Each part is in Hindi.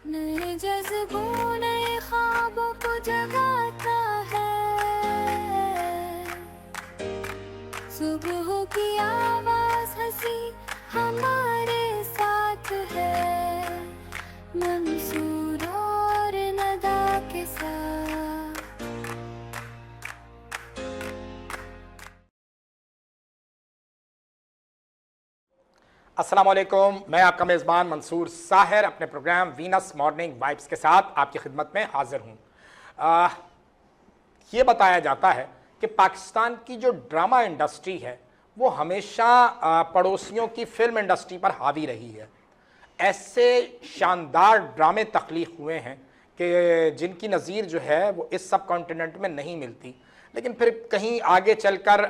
नए जज्बों नए ख्वाबों को जगाता है। सुबह की आवाज हंसी हमारे साथ है, मंसूर और नदा के साथ। अस्सलाम वालेकुम, मैं आपका मेज़बान मंसूर साहिर अपने प्रोग्राम वीनस मॉर्निंग वाइब्स के साथ आपकी खिदमत में हाजिर हूँ। ये बताया जाता है कि पाकिस्तान की जो ड्रामा इंडस्ट्री है वो हमेशा पड़ोसियों की फिल्म इंडस्ट्री पर हावी रही है। ऐसे शानदार ड्रामे तख्लीक हुए हैं कि जिनकी नज़ीर जो है वो इस सब कॉन्टिनेंट में नहीं मिलती, लेकिन फिर कहीं आगे चलकर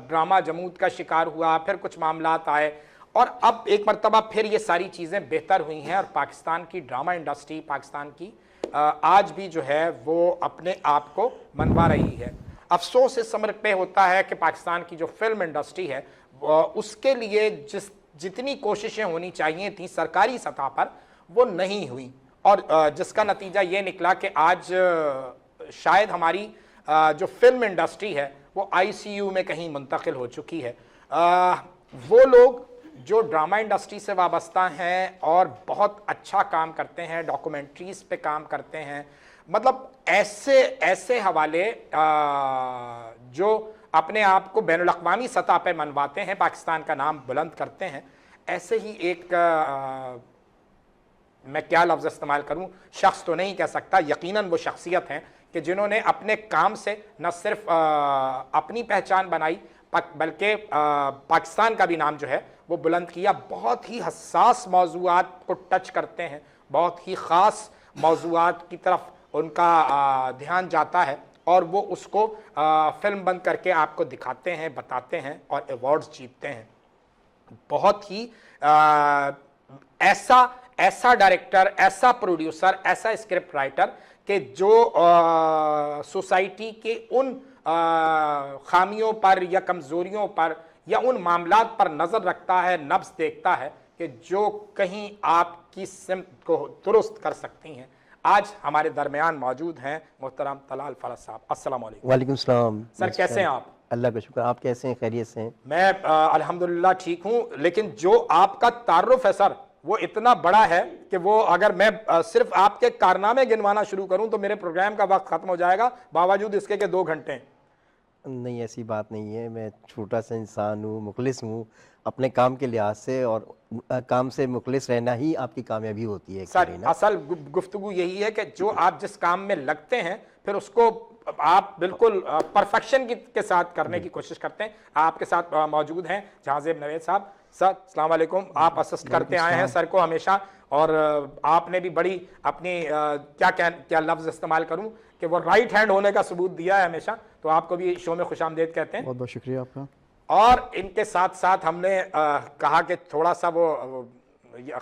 ड्रामा जमूद का शिकार हुआ, फिर कुछ मामलात आए और अब एक मरतबा फिर ये सारी चीज़ें बेहतर हुई हैं और पाकिस्तान की ड्रामा इंडस्ट्री, पाकिस्तान की आज भी जो है वो अपने आप को मनवा रही है। अफसोस इस समर पे होता है कि पाकिस्तान की जो फिल्म इंडस्ट्री है उसके लिए जितनी कोशिशें होनी चाहिए थी सरकारी सतह पर वो नहीं हुई और जिसका नतीजा ये निकला कि आज शायद हमारी जो फिल्म इंडस्ट्री है वो आईसीयू में कहीं मुंतकिल हो चुकी है। वो लोग जो ड्रामा इंडस्ट्री से वाबस्ता हैं और बहुत अच्छा काम करते हैं, डॉक्यूमेंट्रीज़ पे काम करते हैं, मतलब ऐसे ऐसे हवाले जो अपने आप को बैनुल अक़वामी सतह पे मनवाते हैं, पाकिस्तान का नाम बुलंद करते हैं, ऐसे ही एक मैं क्या लफ्ज़ इस्तेमाल करूं, शख्स तो नहीं कह सकता, यकीनन वो शख्सियत हैं कि जिन्होंने अपने काम से न सिर्फ अपनी पहचान बनाई बल्कि पाकिस्तान का भी नाम जो है वो बुलंद किया। बहुत ही हसास मौज़ूआत को टच करते हैं, बहुत ही ख़ास मौज़ूआत की तरफ उनका ध्यान जाता है और वो उसको फिल्म बंद करके आपको दिखाते हैं, बताते हैं और अवार्ड्स जीतते हैं। बहुत ही ऐसा डायरेक्टर, ऐसा प्रोड्यूसर, ऐसा स्क्रिप्ट राइटर कि जो सोसाइटी के उन खामियों पर या कमज़ोरियों पर या उन मामलात पर नज़र रखता है, नब्ज़ देखता है कि जो कहीं आपकी सिमत को दुरुस्त कर सकती हैं। आज हमारे दरमियान मौजूद हैं मोहतरम तलाल फरज साहब। अस्सलाम वालेकुम। वालेकुम सलाम सर, कैसे हैं आप? अल्लाह का शुक्र, आप कैसे हैं? खैरियत से हैं? मैं अल्हम्दुलिल्लाह ठीक हूँ, लेकिन जो आपका तारुफ है सर वो इतना बड़ा है कि वो अगर मैं सिर्फ आपके कारनामे गिनवाना शुरू करूं तो मेरे प्रोग्राम का वक्त खत्म हो जाएगा, बावजूद इसके के 2 घंटे हैं। नहीं, ऐसी बात नहीं है। मैं छोटा सा इंसान हूँ, मुखलिस हूँ अपने काम के लिहाज से, और काम से मुखलिस रहना ही आपकी कामयाबी होती है सर असल गुफ्तगू यही है कि जो आप जिस काम में लगते हैं फिर उसको आप बिल्कुल परफेक्शन के साथ करने की कोशिश करते हैं। आपके साथ मौजूद हैं जहाज़ेब नवेद साहब। सर अस्सलाम वालेकुम। आप असिस्ट करते आए हैं सर को हमेशा, और आपने भी बड़ी अपनी क्या लफ्ज़ इस्तेमाल करूं कि वो राइट हैंड होने का सबूत दिया है हमेशा, तो आपको भी शो में खुशामदीद कहते हैं। बहुत बहुत शुक्रिया आपका। और इनके साथ साथ हमने कहा कि थोड़ा सा वो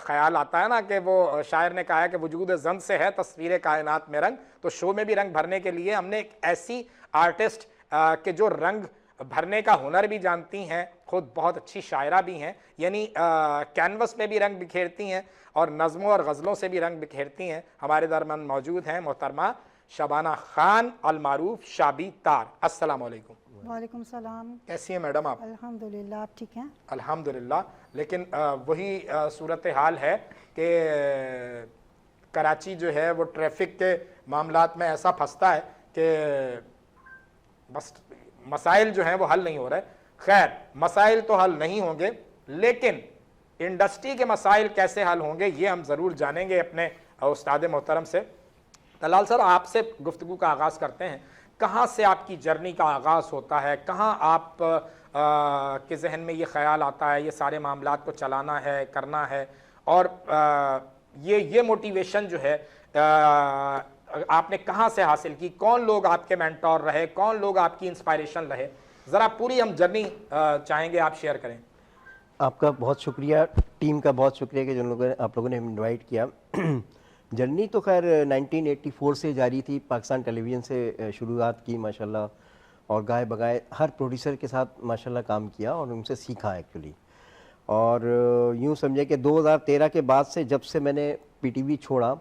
ख्याल आता है ना कि वो शायर ने कहा है कि वजूद जन से है तस्वीर कायनात में रंग, तो शो में भी रंग भरने के लिए हमने एक ऐसी आर्टिस्ट के जो रंग भरने का हुनर भी जानती हैं, खुद बहुत अच्छी शायरा भी हैं, यानी कैनवस में भी रंग बिखेरती हैं और नज़मों और गज़लों से भी रंग बिखेरती हैं। हमारे दरमियान मौजूद हैं मोहतरमा शबाना खान अल मारूफ शाबी तार। अस्सलाम वालेकुम। वालेकुम सलाम। कैसी हैं मैडम आप? अल्हम्दुलिल्लाह, आप ठीक हैं? अल्हम्दुलिल्लाह। लेकिन वही सूरत हाल है कि कराची जो है वो ट्रैफिक के मामलात में ऐसा फंसता है कि बस मसाइल जो हैं वो हल नहीं हो रहे। खैर, मसाइल तो हल नहीं होंगे, लेकिन इंडस्ट्री के मसाइल कैसे हल होंगे ये हम ज़रूर जानेंगे अपने उस्ताद मोहतरम से। तलाल सर, आपसे गुफ्तगू का आगाज़ करते हैं। कहाँ से आपकी जर्नी का आगाज़ होता है? कहाँ आप के जहन में ये ख्याल आता है ये सारे मामलात को चलाना है, करना है, और ये मोटिवेशन जो है आपने कहाँ से हासिल की? कौन लोग आपके मेंटोर रहे? कौन लोग आपकी इंस्पायरेशन रहे? ज़रा पूरी हम जर्नी चाहेंगे आप शेयर करें। आपका बहुत शुक्रिया, टीम का बहुत शुक्रिया कि आप लोगों ने इनवाइट किया। जर्नी तो खैर 1984 से जारी थी, पाकिस्तान टेलीविज़न से शुरुआत की माशाल्लाह, और गाए बगाए हर प्रोड्यूसर के साथ माशाल्लाह काम किया और उनसे सीखा एक्चुअली। और यूँ समझे कि 2013 के बाद से जब से मैंने पीटीवी छोड़ा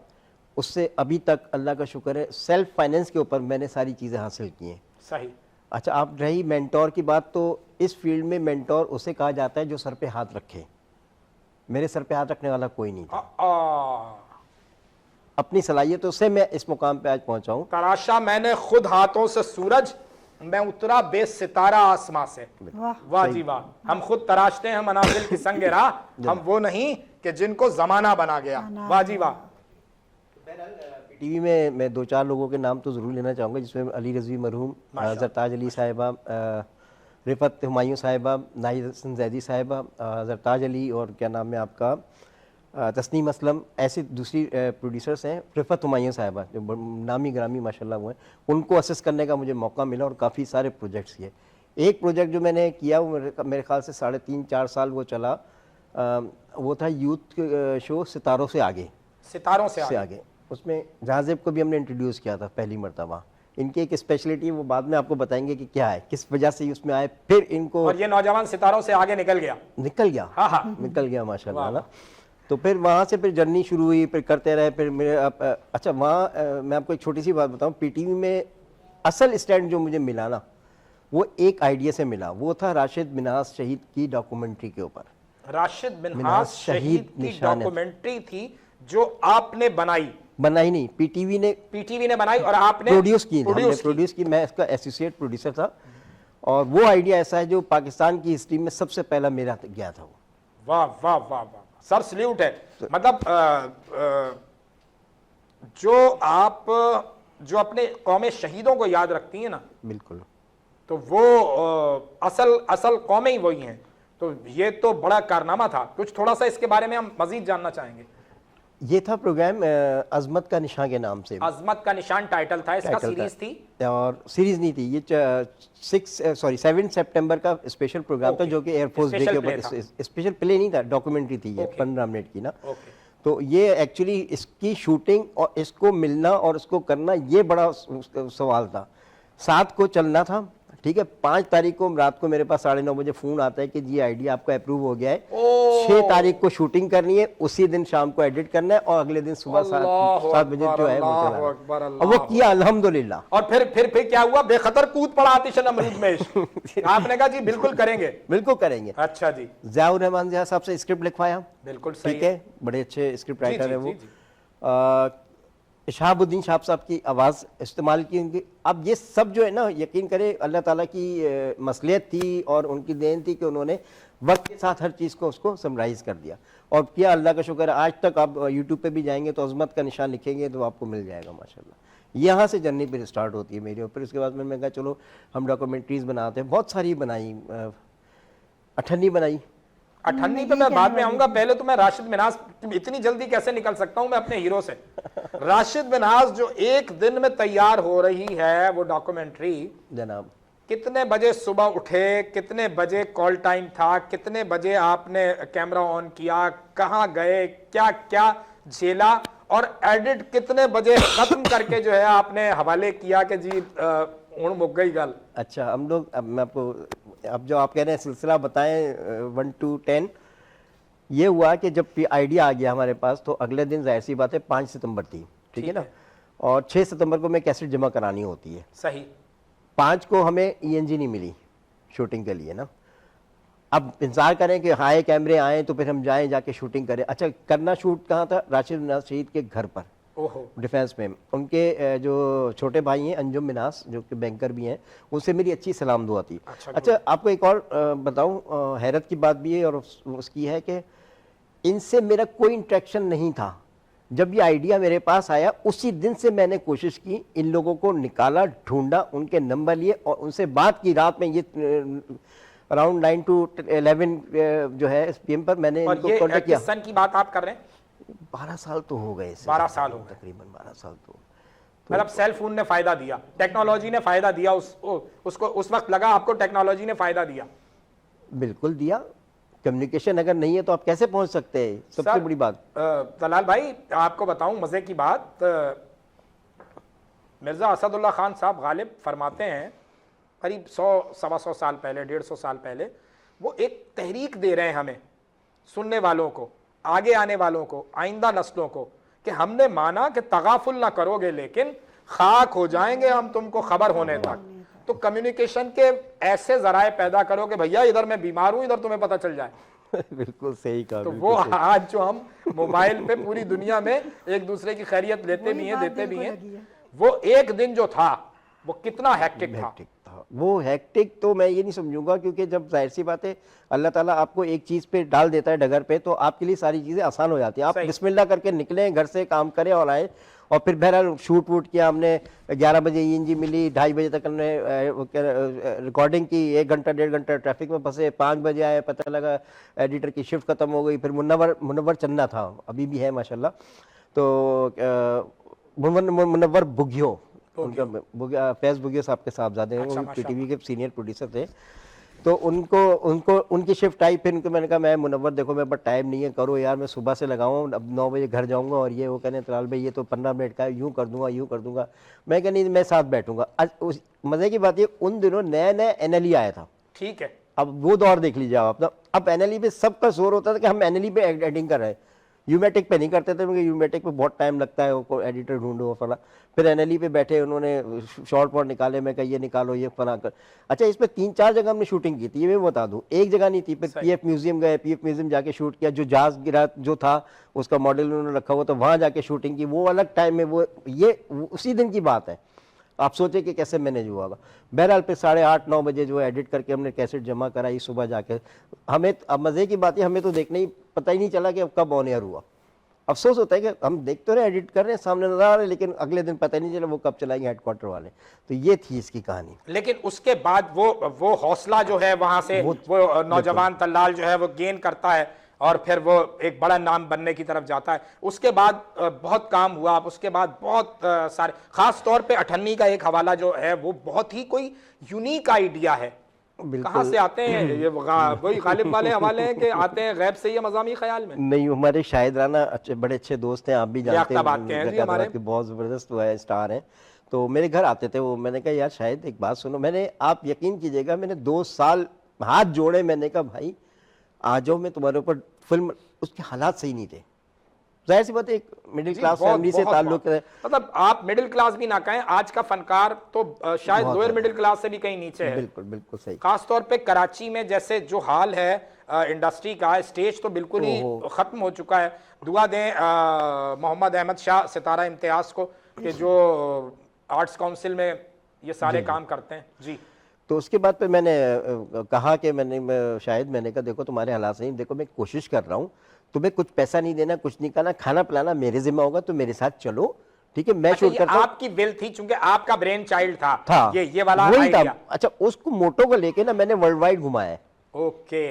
उससे अभी तक अल्लाह का शुक्र है सेल्फ फाइनेंस के ऊपर मैंने सारी चीज़ें हासिल की हैं। सही। अच्छा, आप रही मेंटोर की बात, तो इस फील्ड में मेंटोर उसे कहा जाता है जो सर पे हाथ रखे। मेरे सर पे हाथ रखने वाला कोई नहीं था। अपनी सलाहियतों से मैं इस मुकाम पे आज पहुंचा हूं। तराशा मैंने खुद हाथों से सूरज, मैं उतरा बेसितारा आसमां से। वाह वाह जी वाह। हम खुद तराशते हैं मनाजिल की संग राह, हम वो नहीं कि जिनको जमाना बना गया। वाह जी वाह। टीवी में मैं 2-4 लोगों के नाम तो ज़रूर लेना चाहूँगा, जिसमें अली रज़वी मरहूम, ज़रताज अली साहिबा, रिफत हुमायूं साहिबा, नाहिद हसन जैदी साहिबा, ज़रताज अली और क्या नाम है आपका तस्नीम असलम, ऐसी दूसरी प्रोड्यूसर्स हैं, रिफत हुमायूं साहिबा जो नामी ग्रामी माशाल्लाह वो हैं, उनको असिस्ट करने का मुझे मौका मिला और काफ़ी सारे प्रोजेक्ट्स किए। एक प्रोजेक्ट जो मैंने किया वो मेरे ख्याल से 3.5-4 साल वो चला, वो था यूथ शो सितारों से आगे। सितारों से आगे उसमें जहाज़ेब को भी हमने इंट्रोड्यूस किया था पहली मरतबा। इनकी एक स्पेशलिटी वो बाद में आपको बताएंगे कि क्या है, किस वजह से उसमें आए। फिर इनको और ये नौजवान सितारों से आगे निकल गया। हाँ निकल गया माशाल्लाह ना। तो फिर वहाँ से फिर जर्नी शुरू हुई, फिर करते रहे। फिर मेरे अच्छा वहाँ मैं आपको एक छोटी सी बात बताऊँ, पीटीवी में असल स्टैंड जो मुझे मिला ना, वो एक आइडिया से मिला। वो था राशिद मिन्हास शहीद की डॉक्यूमेंट्री के ऊपर। राशिद मिन्हास शहीद की डॉक्यूमेंट्री थी जो आपने बनाई नहीं, पीटीवी ने बनाई और आपने प्रोड्यूस की। मैं इसका एसोसिएट प्रोड्यूसर था और वो आइडिया ऐसा है जो पाकिस्तान की हिस्ट्री में सबसे पहला मेरा गया था वो। वाह वाह वाह वाह, सर सल्यूट है। मतलब जो अपने कौमे शहीदों को याद रखती है ना, बिल्कुल, तो वो असल कौमें ही वही हैं। तो ये तो बड़ा कारनामा था। कुछ थोड़ा सा इसके बारे में हम मजीद जानना चाहेंगे। ये था प्रोग्राम अजमत का निशान के नाम से। अजमत का निशान टाइटल था इसका। सीरीज थी और सीरीज नहीं थी ये। 7 सितंबर का स्पेशल प्रोग्राम था जो कि एयरफोर्स डे के ऊपर। स्पेशल प्ले नहीं था, डॉक्यूमेंटरी थी ये 15 मिनट की ना। तो ये एक्चुअली इसकी शूटिंग और इसको मिलना और इसको करना ये बड़ा सवाल था। 7 को चलना था, ठीक है। 5 तारीख को रात को मेरे पास 9:30 बजे फोन आता है कि जी आइडिया आपका अप्रूव हो गया है। 6 तारीख को शूटिंग करनी है, उसी दिन शाम को एडिट करना है और अगले दिन सुबह 7 बजे जो है वो चला। और वो किया अल्हम्दुलिल्लाह। और फिर क्या हुआ? बेखतर कूद पड़ा आतिश अमरूद में। आपने कहा जी बिल्कुल करेंगे। अच्छा जी। ज़ियाउर रहमान ज़िया साहब से स्क्रिप्ट लिखवाया। बिल्कुल सही, ठीक है, बड़े अच्छे स्क्रिप्ट राइटर है वो। शहाबुद्दीन शाह साहब की आवाज़ इस्तेमाल की उनकी। अब ये सब जो है ना, यकीन करें अल्लाह ताला की मसलियत थी और उनकी देन थी कि उन्होंने वक्त के साथ हर चीज़ को उसको समराइज़ कर दिया और किया। अल्लाह का शुक्र है आज तक आप यूट्यूब पे भी जाएंगे तो अजमत का निशान लिखेंगे तो आपको मिल जाएगा माशाल्लाह। यहाँ से जर्नी फिर स्टार्ट होती है मेरी। और फिर उसके बाद मैंने कहा चलो हम डॉक्यूमेंट्रीज़ बनाते हैं। बहुत सारी बनाई, अठन्नी बनाई। अठन्नी पे मैं बाद में आऊंगा। पहले तो मैं राशिद मिन्हास, इतनी जल्दी कैसे निकल सकता हूं मैं अपने हीरो से। राशिद मिन्हास जो एक दिन में तैयार हो रही है वो डॉक्यूमेंट्री, जनाब कितने बजे सुबह उठे, कितने बजे कॉल टाइम था, कितने बजे आपने कैमरा ऑन किया, कहां गए, क्या क्या झेला और एडिट कितने बजे खत्म करके जो है आपने हवाले किया कि जी उड़ मुक गई गल। अच्छा, हम लोग अब मैं आपको अब जो आप कह रहे हैं सिलसिला बताएं 1 to 10। ये हुआ कि जब आइडिया आ गया हमारे पास तो अगले दिन जाहिर सी बात है 5 सितंबर थी, ठीक है ना। और 6 सितंबर को मैं कैसेट जमा करानी होती है। सही। 5 को हमें ENG नहीं मिली शूटिंग के लिए ना। अब इंतजार करें कि हाय कैमरे आए तो फिर हम जाएं जाके शूटिंग करें। अच्छा, करना शूट कहाँ था? राशिद मिन्हास शहीद के घर पर, डिफेंस में। उनके जो छोटे भाई हैं अंजुम मिन्हास जो कि बैंकर भी हैं, उनसे मेरी अच्छी सलाम दुआ थी। अच्छा आपको एक और बताऊं, हैरत की बात भी है और उसकी है कि इनसे मेरा कोई इंटरेक्शन नहीं था। जब ये आइडिया मेरे पास आया उसी दिन से मैंने कोशिश की, इन लोगों को निकाला, ढूंढा, उनके नंबर लिए और उनसे बात की। रात में ये अराउंड 9 to 11 जो है PM पर मैंने इनको कॉन्टेक्ट किया। सन की बात आप कर रहे हैं? 12 साल तो हो गए। 12 साल हो गए तकरीबन 12 साल तो मतलब सेल फोन ने फायदा दिया, टेक्नोलॉजी ने फायदा दिया। उसको उस वक्त लगा आपको टेक्नोलॉजी ने फायदा दिया। बिल्कुल दिया। कम्युनिकेशन अगर नहीं है तो आप कैसे पहुंच सकते हैं? सबसे बड़ी बात। दलाल भाई आपको बताऊं मजे की बात, मिर्जा असदुल्ला खान साहब गालिब फरमाते हैं करीब 100-125 साल पहले, 150 साल पहले, वो एक तहरीक दे रहे हैं हमें, सुनने वालों को, आगे आने वालों को, आइंदा नस्लों को, कि हमने माना कि तगाफुल ना करोगे, लेकिन खाक हो जाएंगे हम तुमको खबर होने तक। तो कम्युनिकेशन के ऐसे जराए पैदा करो कि भैया इधर मैं बीमार हूं, इधर तुम्हें पता चल जाए। बिल्कुल सही कहा। तो बिल्कुल वो सही। आज जो हम मोबाइल पे पूरी दुनिया में एक दूसरे की खैरियत लेते भी हैं, देते भी हैं, वो एक दिन जो था वो कितना हेक्टिक था। हेक्टिक था वो। हेक्टिक तो मैं ये नहीं समझूंगा, क्योंकि जब जाहिर सी बात है अल्लाह ताला आपको एक चीज़ पे डाल देता है डगर पे, तो आपके लिए सारी चीज़ें आसान हो जाती हैं। आप सही। बिस्मिल्लाह करके निकले घर से, काम करें और आए। और फिर बहरहाल शूट वूट किया हमने, 11 बजे ईएनजी मिली, 2:30 बजे तक हमने रिकॉर्डिंग की, 1 घंटा 1.5 घंटा ट्रैफिक में फंसे, 5 बजे आए, पता लगा एडिटर की शिफ्ट खत्म हो गई। फिर मुनव्वर चन्ना था, अभी भी है माशाल्लाह, तो मुनव्वर बुगियो, उनका फैज बुगियो साहब के साहबजादे हैं, अच्छा, वो पीटीवी के सीनियर प्रोड्यूसर थे। तो उनकी शिफ्ट आई। फिर उनको मैंने कहा, मैं मुनव्वर देखो मेरे पास टाइम नहीं है, करो यार, मैं सुबह से लगाऊँ, अब 9 बजे घर जाऊंगा। और ये वो कहने तलाल भाई ये तो 15 मिनट का है, यूँ कर दूंगा यूँ कर दूंगा। मैं कह नहीं, मैं साथ बैठूंगा। आज उस मज़े की बात ये, उन दिनों नया नया एनएलई आया था। ठीक है। अब वो दौर देख लीजिए आप अपना। अब एनएलई पे सबका जोर होता था कि हम एनएलई पे एडिटिंग कर रहे हैं, यूमेटिक पे नहीं करते थे, क्योंकि यूमेटिक पे बहुत टाइम लगता है, वो एडिटर ढूंढो फला। फिर एनएलई पे बैठे, उन्होंने शॉर्ट वॉट निकाले, मैं कहा ये निकालो ये फला कर। अच्छा, इस पर 3-4 जगह हमने शूटिंग की थी, ये मैं बता दूं, एक जगह नहीं थी। फिर पीएफ म्यूजियम गए, पीएफ म्यूजियम जाके शूट किया, जो जहाज गिरा जो था उसका मॉडल उन्होंने रखा हुआ, तो वहाँ जाके शूटिंग की। वो अलग टाइम में, वो ये उसी दिन की बात है। आप सोचे कि कैसे मैनेज हुआ होगा। बहरहाल पे 8:30-9 बजे जो एडिट करके हमने कैसेट जमा कराई सुबह जाके। हमें अब मज़े की बात है, हमें तो देखने ही पता ही नहीं चला कि अब कब ऑन एयर हुआ। अफसोस होता है कि हम देख तो रहे एडिट कर रहे हैं, सामने नजर आ रहे हैं, लेकिन अगले दिन पता ही नहीं चला वो कब चलाएंगे हेडक्वार्टर वाले। तो ये थी इसकी कहानी। लेकिन उसके बाद वो हौसला जो है वहां से वो नौजवान तल्लाल जो है वो गेन करता है और फिर वो एक बड़ा नाम बनने की तरफ जाता है। उसके बाद बहुत काम हुआ। उसके बाद बहुत सारे, खास तौर पे अठन्नी का एक हवाला जो है वो बहुत ही कोई यूनिक आइडिया है। कहाँ से आते हैं ये? वही गालिब वाले हवाले हैं कि आते हैं गैब से ये मज़ामी ख्याल में? नहीं, हमारे शाहिद राना बड़े अच्छे दोस्त हैं, आप भी जानते हैं, हमारे बहुत ज़बरदस्त हुआ है, स्टार हैं। तो मेरे घर आते थे वो। मैंने कहा यार शाहिद एक बात सुनो। मैंने, आप यकीन कीजिएगा, मैंने 2 साल हाथ जोड़े, मैंने कहा भाई आ जाओ, मैं तुम्हारे ऊपर फिल्म। उसके हालात सही नहीं थे, जाहिर सी बात है, एक मिडिल क्लास फैमिली से ताल्लुक है। मतलब आप मिडिल क्लास भी ना कहें, आज का फनकार तो शायद लोअर मिडिल क्लास से भी कहीं नीचे है। बिल्कुल बिल्कुल सही। खास तौर पे कराची में जैसे जो हाल है इंडस्ट्री का, स्टेज तो बिल्कुल ही खत्म हो चुका है। दुआ दें मोहम्मद अहमद शाह सितारा इम्तियाज को कि जो आर्ट्स काउंसिल में ये सारे काम करते हैं जी। तो उसके बाद पे मैंने कहा कि मैंने कहा देखो तुम्हारे हालात सही, देखो मैं कोशिश कर रहा हूँ, तुम्हें कुछ पैसा नहीं देना, कुछ नहीं करना, खाना पिलाना मेरे जिम्मा होगा, तो मेरे साथ चलो, ठीक है, मैं शूट करता हूं। आपकी विल थी, चूंकि आपका ब्रेन चाइल्ड था। ये वाला वही था। अच्छा, उसको मोटो को लेके ना मैंने वर्ल्ड वाइड घुमाया। ओके।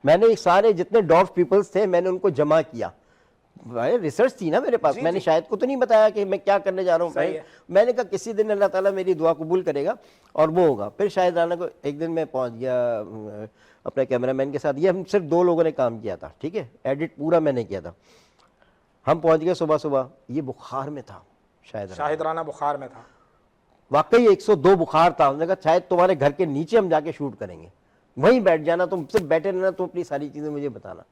मैंने सारे जितने डॉफ पीपल्स थे मैंने उनको जमा किया। रिसर्च थी ना मेरे पास। मैंने शायद को तो नहीं बताया कि मैं क्या करने जा रहा हूँ। मैंने कहा किसी दिन अल्लाह ताला मेरी दुआ कबूल करेगा और वो होगा। फिर शायद राना को एक दिन मैं पहुंच गया अपने कैमरामैन के साथ। ये हम सिर्फ 2 लोगों ने काम किया था, ठीक है, एडिट पूरा मैंने किया था। हम पहुंच गए सुबह सुबह, ये बुखार में था शाहिद राना बुखार में था। वाकई 102 बुखार था। उन्होंने कहा शायद तुम्हारे घर के नीचे हम जाके शूट करेंगे, वहीं बैठ जाना, तुम सिर्फ बैठे रहना, तुम अपनी सारी चीज़ें मुझे बताना।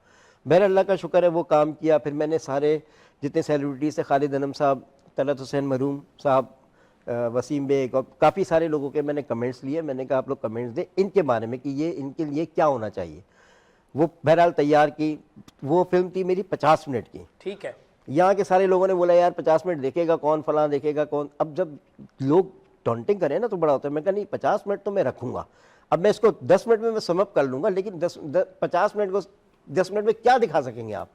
बहर अल्लाह का शुक्र है वो काम किया। फिर मैंने सारे जितने सेलिब्रिटीज़ थे, खालिद अनम साहब, तलत हुसैन मरूम साहब, वसीम बेग और काफ़ी सारे लोगों के मैंने कमेंट्स लिए। मैंने कहा आप लोग कमेंट्स दें इनके बारे में कि ये इनके लिए क्या होना चाहिए। वो बहरहाल तैयार की। वो फिल्म थी मेरी 50 मिनट की, ठीक है। यहाँ के सारे लोगों ने बोला यार 50 मिनट देखेगा कौन, फलां देखेगा कौन। अब जब लोग टॉन्टिंग करें ना तो बड़ा होता है। मैं कहा नहीं 50 मिनट तो मैं रखूँगा, अब मैं इसको 10 मिनट में मैं समअप कर लूँगा, लेकिन 50 मिनट को 10 मिनट में क्या दिखा सकेंगे आप।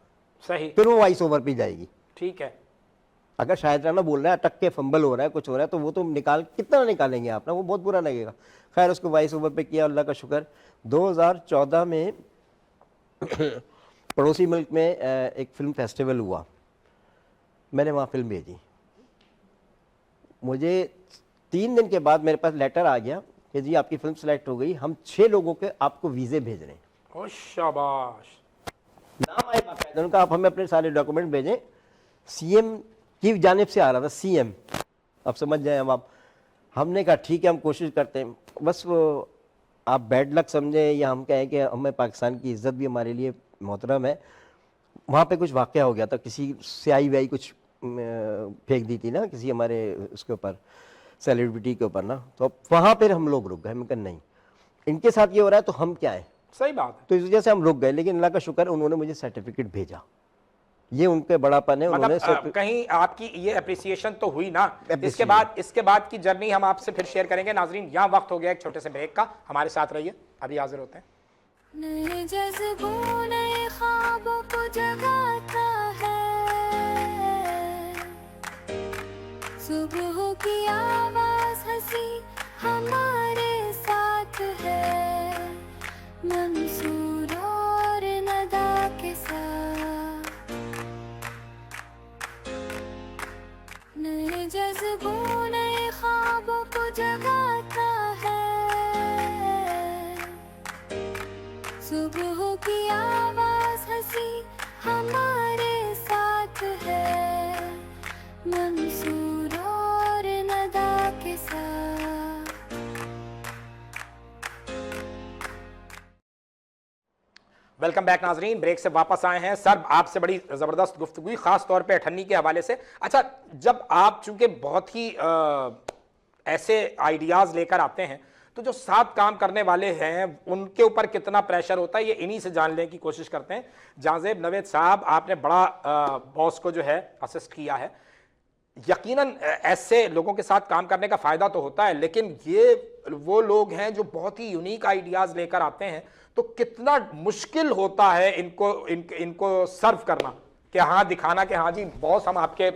सही। फिर वो वॉइस ओवर पे जाएगी। ठीक है। अगर शायद राना बोल रहा है, अटक के फंबल हो रहा है, कुछ हो रहा है, तो वो तो कितना निकालेंगे आप ना, वो बहुत बुरा लगेगा। खैर उसको वॉइस ओवर पे किया, अल्लाह का शुक्र। 2014 में पड़ोसी मुल्क में एक फिल्म फेस्टिवल हुआ, मैंने वहाँ फिल्म भेजी। मुझे 3 दिन के बाद मेरे पास लेटर आ गया कि जी आपकी फिल्म सेलेक्ट हो गई, हम 6 लोगों के आपको वीज़े भेज रहे हैं। ओ शाबाश। नाम आए बाकायदा उनका, आप हमें अपने सारे डॉक्यूमेंट भेजें। सीएम की जानिब से आ रहा था, सीएम, अब समझ जाए हम आप। हमने कहा ठीक है हम कोशिश करते हैं। बस वो आप बैड लक समझें या हम कहें कि हमें पाकिस्तान की इज़्ज़त भी हमारे लिए मोहतरम है। वहाँ पे कुछ वाक़या हो गया था, किसी स्याही व्याही कुछ फेंक दी थी ना किसी हमारे उसके ऊपर, सेलिब्रिटी के ऊपर ना, तो अब वहाँ पर हम लोग रुक गए। हम कहा नहीं, इनके साथ ये हो रहा है तो हम क्या है। सही बात है। तो इस वजह से हम रुक गए, लेकिन अल्लाह का शुक्र है उन्होंने मुझे सर्टिफिकेट भेजा, ये उनके बड़ापन है। उन्होंने मतलब कहीं आपकी ये अप्रिसिएशन तो हुई ना। इसके बाद की जर्नी हम आपसे फिर शेयर करेंगे। नाजरीन, यहाँ वक्त हो गया एक छोटे से ब्रेक का, हमारे साथ रहिए, अभी हाजिर होते हैं। नए जज्बों नए ख्वाबों को जगाता है, सुबह की आवाज हंसी हमारे साथ है, मंसूर और नदा के साथ। नए जज्बों नए ख्वाबों को जगाता है, सुबह की आवाज हंसी हमारे साथ है, मंसूर और नदा के साथ। वेलकम बैक नाजरीन, ब्रेक से वापस आए हैं। सर, आपसे बड़ी ज़बरदस्त गुफ्तगू, खास तौर पे अठन्नी के हवाले से। अच्छा, जब आप चूंकि बहुत ही ऐसे आइडियाज़ लेकर आते हैं, तो जो साथ काम करने वाले हैं उनके ऊपर कितना प्रेशर होता है, ये इन्हीं से जानने की कोशिश करते हैं। जाज़ेब नवेद साहब, आपने बड़ा बॉस को जो है असिस्ट किया है। यकीनन ऐसे लोगों के साथ काम करने का फ़ायदा तो होता है, लेकिन ये वो लोग हैं जो बहुत ही यूनिक आइडियाज़ लेकर आते हैं, तो कितना मुश्किल होता है इनको सर्व करना, कि हाँ दिखाना कि हाँ जी बॉस हम आपके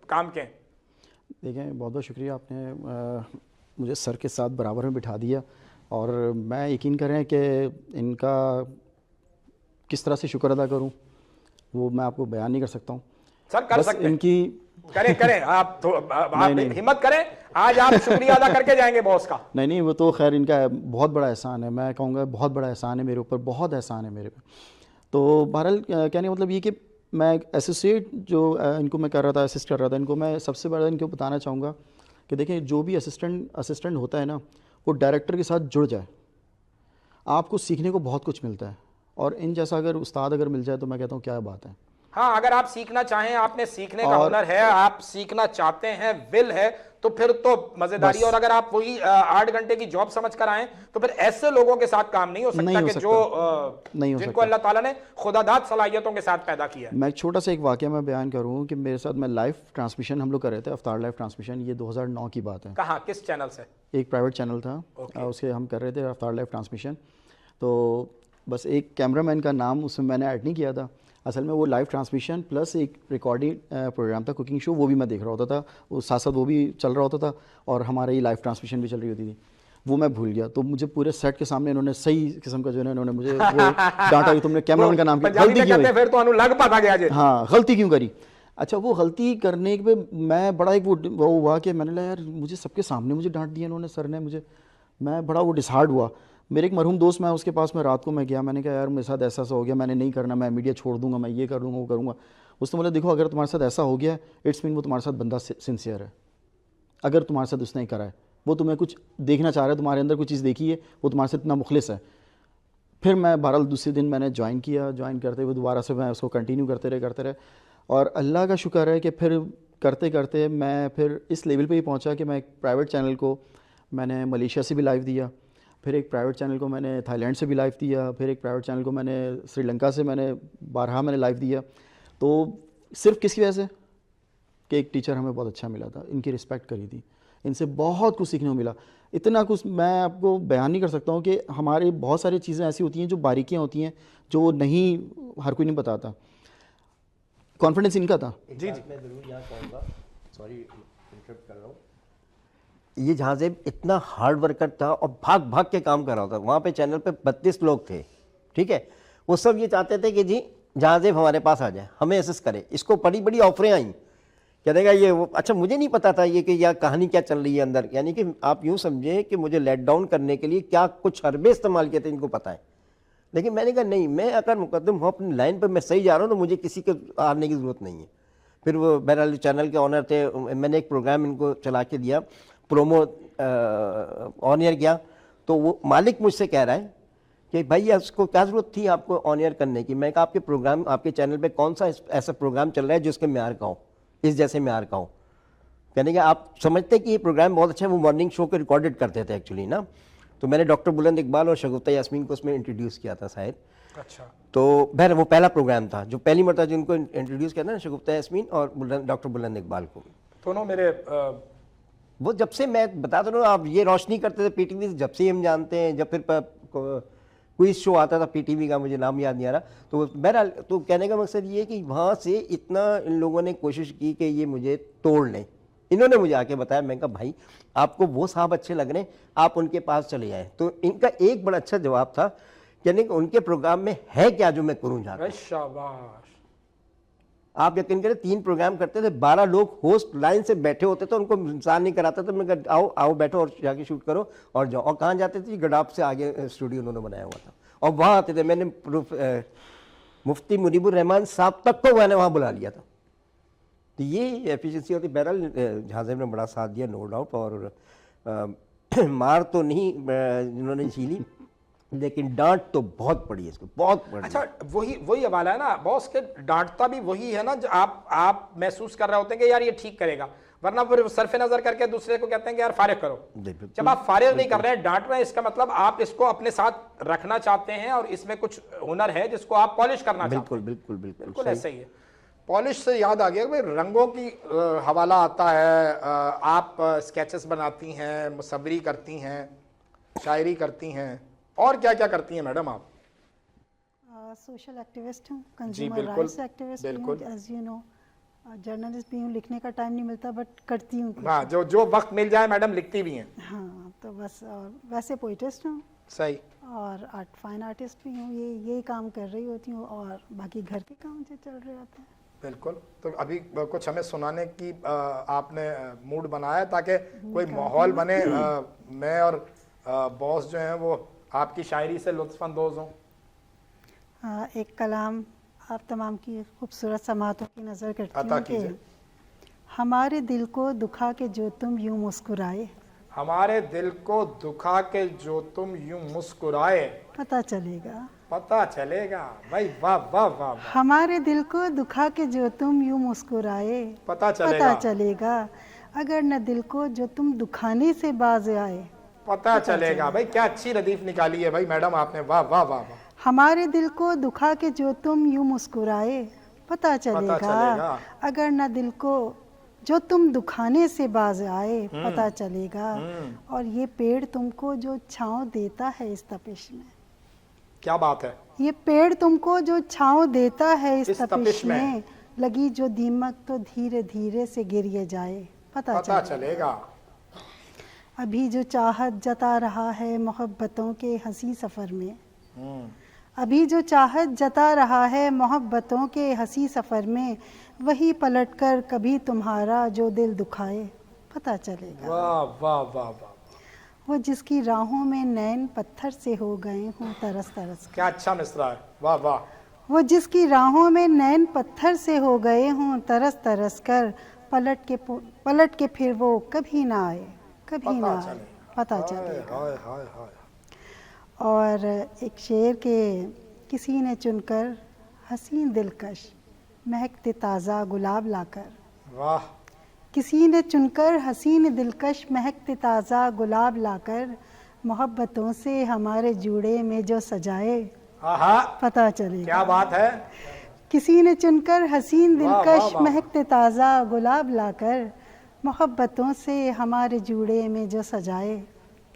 काम के हैं। देखें, बहुत बहुत शुक्रिया, आपने मुझे सर के साथ बराबर में बिठा दिया, और मैं यकीन करें कि इनका किस तरह से शुक्र अदा करूं वो मैं आपको बयान नहीं कर सकता हूं। सर कर सकते हैं, इनकी करें आप हिम्मत करें, आज आप शुक्रिया अदा करके जाएंगे बॉस का। नहीं, वो तो खैर इनका बहुत बड़ा एहसान है, मैं कहूँगा बहुत बड़ा एहसान है मेरे ऊपर, बहुत एहसान है मेरे पे। तो बहरहाल कहने का मतलब ये कि मैं एसोसिएट जो इनको मैं कर रहा था, असिस्ट कर रहा था इनको, मैं सबसे बड़ा इनको बताना चाहूँगा कि देखें, जो भी असिस्टेंट होता है ना, वो डायरेक्टर के साथ जुड़ जाए, आपको सीखने को बहुत कुछ मिलता है। और इन जैसा अगर उस्ताद अगर मिल जाए तो मैं कहता हूँ क्या बात है। हाँ, अगर आप सीखना चाहें, आपने सीखने का हुनर है, आप सीखना चाहते हैं, विल है, तो फिर तो मजेदारी। और अगर आप वही 8 घंटे की जॉब समझ कर आए, तो फिर ऐसे लोगों के साथ काम नहीं हो सकता कि जो जिनको अल्लाह ताला ने खुदादाद सलाहियतों के साथ पैदा किया है। मैं एक छोटा सा एक वाकया मैं बयान करूँ कि मेरे साथ मैं लाइव ट्रांसमिशन हम लोग कर रहे थे, अफ्तार लाइव ट्रांसमिशन, ये 2009 की बात है। कहाँ, किस चैनल से? एक प्राइवेट चैनल था, उसके हम कर रहे थे अफ्तार लाइव ट्रांसमिशन। तो बस एक कैमरामैन का नाम उसमें मैंने ऐड नहीं किया था, असल में वो लाइव ट्रांसमिशन प्लस एक रिकॉर्डिंग प्रोग्राम था, कुकिंग शो, वो भी मैं देख रहा होता था, वो साथ साथ वो भी चल रहा होता था, और हमारा ये लाइव ट्रांसमिशन भी चल रही होती थी। वो मैं भूल गया, तो मुझे पूरे सेट के सामने इन्होंने सही किस्म का जो है इन्होंने मुझे डांटा कि तुमने कैमरामैन का नाम गलती क्यों करी, फिर तो लग पाता गया। हाँ, गलती क्यों करी। अच्छा, वो गलती करने पे मैं बड़ा एक वो हुआ कि मैंने कहा यार मुझे सबके सामने मुझे डांट दिया इन्होंने, सर ने मुझे, मैं बड़ा वो डिसहार्ड हुआ। मेरे एक मरहूम दोस्त, मैं उसके पास में रात को मैं गया, मैंने कहा यार मेरे साथ ऐसा हो गया, मैंने नहीं करना, मैं मीडिया छोड़ दूंगा, मैं ये कर दूंगा, वो करूँगा। उसने बोला देखो, अगर तुम्हारे साथ ऐसा हो गया, इट्स मीन वो तुम्हारे साथ बंदा सिंसियर है। अगर तुम्हारे साथ उसने करा है, वो तुम्हें कुछ देखना चाह रहा है, तुम्हारे अंदर कुछ चीज़ देखी है, वो तुम्हारे साथ इतना मुखलिस है। फिर मैं बहरहाल दूसरे दिन मैंने ज्वाइन किया, ज्वाइन करते हुए दोबारा से मैं उसको कंटिन्यू करते रहे, और अल्लाह का शुक्र है कि फिर करते करते मैं फिर इस लेवल पे ही पहुंचा कि मैं एक प्राइवेट चैनल को मैंने मलेशिया से भी लाइव दिया, फिर एक प्राइवेट चैनल को मैंने थाईलैंड से भी लाइव दिया, फिर एक प्राइवेट चैनल को मैंने श्रीलंका से मैंने 12 मैंने लाइव दिया। तो सिर्फ किसकी वजह से कि एक टीचर हमें बहुत अच्छा मिला था, इनकी रिस्पेक्ट करी थी, इनसे बहुत कुछ सीखने को मिला। इतना कुछ मैं आपको बयान नहीं कर सकता हूँ कि हमारे बहुत सारी चीज़ें ऐसी होती हैं जो बारीकियाँ होती हैं जो नहीं हर कोई नहीं बताता। कॉन्फिडेंस इनका था। जी, मैं ज़रूर यहाँ कहूँगा, सॉरी इंटरप्ट कर रहा हूँ, ये जहाज़ेब इतना हार्ड वर्कर था और भाग भाग के काम कर रहा था। वहाँ पे चैनल पे 32 लोग थे, ठीक है, वो सब ये चाहते थे कि जी जहाज़ेब हमारे पास आ जाए, हमें असिस्ट करे। इसको बड़ी बड़ी ऑफरें आई, कह देगा ये वो। अच्छा, मुझे नहीं पता था ये कि यह कहानी क्या चल रही है अंदर, यानी कि आप यूँ समझे कि मुझे लेट डाउन करने के लिए क्या कुछ हरबे इस्तेमाल किए थे, इनको पता है। लेकिन मैंने कहा नहीं, मैं अगर मुकद्दम हूँ अपनी लाइन पर, मैं सही जा रहा हूँ, तो मुझे किसी के हारने की ज़रूरत नहीं है। फिर वो बहरहाल चैनल के ऑनर थे, मैंने एक प्रोग्राम इनको चला के दिया, प्रोमो ऑन एयर गया, तो वो मालिक मुझसे कह रहा है कि भाई उसको क्या ज़रूरत थी आपको ऑन एयर करने की। मैं कहा आपके प्रोग्राम, आपके चैनल पे कौन सा ऐसा प्रोग्राम चल रहा है जिसके म्यार का हो, इस जैसे म्यार का हो। कहने के आप समझते कि ये प्रोग्राम बहुत अच्छा है। वो मॉर्निंग शो को रिकॉर्डेड करते थे एक्चुअली ना। तो मैंने डॉक्टर बुलंद इकबाल और शगुफ्ता यास्मीन को उसमें इंट्रोड्यूस किया था शायद। अच्छा। तो बहर वो पहला प्रोग्राम था जो पहली मरतबा जिनको इंट्रोड्यूस किया था ना, शगुफ्ता यास्मीन और डॉक्टर बुलंद इकबाल को। दोनों मेरे वो जब से मैं बता दो ना, आप ये रोशनी करते थे पीटीवी से, जब से हम जानते हैं। जब फिर क्विज शो आता था पीटीवी का, मुझे नाम याद नहीं आ रहा। तो बहरहाल तो कहने का मकसद ये कि वहाँ से इतना इन लोगों ने कोशिश की कि ये मुझे तोड़ लें। इन्होंने मुझे आके बताया, मैं कहा भाई आपको वो साहब अच्छे लग रहे हैं, आप उनके पास चले जाएं। तो इनका एक बड़ा अच्छा जवाब था, यानी कि उनके प्रोग्राम में है क्या जो मैं करूँ जाकर। शाबाश। आप यकीन करें 3 प्रोग्राम करते थे, 12 लोग होस्ट लाइन से बैठे होते थे, उनको इंसान नहीं कराता था। मैं कहा आओ आओ बैठो और जाके शूट करो और जाओ। और कहाँ जाते थे? गडाप से आगे स्टूडियो उन्होंने बनाया हुआ था और वहाँ आते थे। मैंने मुफ्ती मुनीबुर रहमान साहब तक को मैंने वहाँ बुला लिया था। तो ये एफिशिएंसी होती। बहरहाल झांसे ने बड़ा साथ दिया, नो डाउट। और मार तो नहीं जिन्होंने झीली, लेकिन डांट तो बहुत पड़ी है इसको, बहुत पड़ी। अच्छा, वही हवाला है ना बॉस के, डांटता भी वही है ना जो आप महसूस कर रहे होते हैं कि यार ये ठीक करेगा, वरना फिर सरफे नजर करके दूसरे को कहते हैं कि यार फारिग करो। जब आप फारिग नहीं कर रहे हैं, डांट रहे हैं, इसका मतलब आप इसको अपने साथ रखना चाहते हैं और इसमें कुछ हुनर है जिसको आप पॉलिश करना चाहते हैं। बिल्कुल बिल्कुल बिल्कुल बिल्कुल ऐसा ही है। पॉलिश से याद आ गया भाई, रंगों की हवाला आता है। आप स्केचेस बनाती हैं, मुसव्वरी करती हैं, शायरी करती हैं, और क्या क्या करती हैं मैडम आप? सोशल एक्टिविस्ट हूँ, जी कंज्यूमर बिल्कुल, राइट्स एक्टिविस्ट हूँ, बिल्कुल। As you know. जर्नलिस्ट भी हूँ, लिखने का टाइम नहीं मिलता बट करती हूँ कुछ। हाँ, जो वक्त मिल जाए मैडम लिखती भी हैं। हाँ, तो बस। और वैसे पोइटिस्ट हूँ सही। और फाइन आर्टिस्ट भी हूँ। यही काम कर रही होती हूँ और बाकी घर के काम जो चल रहे होते हैं। बिल्कुल। तो अभी कुछ हमें सुनाने की आपने मूड बनाया ताकि कोई माहौल बने, मैं और बॉस जो हैं वो आपकी शायरी से लुत्फ़अंदोज़ हों। एक कलाम आप तमाम की खूबसूरत समातों की नज़र करती अता हूँ कीजिए। कि हमारे दिल को दुखा के जो तुम यूं मुस्कुराए, हमारे दिल को दुखा के जो तुम यूं मुस्कुराए, पता चलेगा। पता चलेगा। भाई वाह वाह वाह वाह। हमारे दिल को दुखा के जो तुम यूं मुस्कुराए, पता चलेगा। पता चलेगा। अगर न दिल को जो तुम दुखाने से बाज आए, पता चलेगा। भाई क्या अच्छी रदीफ निकाली है भाई मैडम आपने, वाह वाह वाह वाह। हमारे दिल को दुखा के जो तुम यूं मुस्कुराए, पता चलेगा। चलेगा। अगर न दिल को जो तुम दुखाने से बाज आए, पता चलेगा। और ये पेड़ तुमको जो छांव देता है इस तपिश में, क्या बात है। ये पेड़ तुमको जो छांव देता है इस तपिश तपिश में। में, लगी जो दीमक तो धीरे धीरे से गिर जाए, पता चलेगा। अभी जो चाहत जता रहा है मोहब्बतों के हंसी सफ़र में, अभी जो चाहत जता रहा है मोहब्बतों के हंसी सफ़र में, वही पलटकर कभी तुम्हारा जो दिल दुखाए, पता चलेगा। वाह वाह वाह वाह। वो जिसकी राहों में नैन पत्थर से हो गए हों तरस तरस कर, क्या अच्छा मिसरा है, वाह वाह। वो जिसकी राहों में नैन पत्थर से हो गए हों तरस तरस कर, पलट के फिर वो कभी ना आए, कभी ना आए, पता चलेगा। हाय हाय हाय। और एक शेर के किसी ने चुनकर हसीन दिलकश महकते ताज़ा गुलाब लाकर, वाह। किसी ने चुनकर हसीन दिलकश महकते ताज़ा गुलाब लाकर, मोहब्बतों से हमारे जूड़े में जो सजाए, आहा, पता चलेगा। क्या बात है। किसी ने चुनकर हसीन वाह, वाह, दिलकश वाह। महकते ताज़ा गुलाब लाकर, मोहब्बतों से हमारे जूड़े में जो सजाए,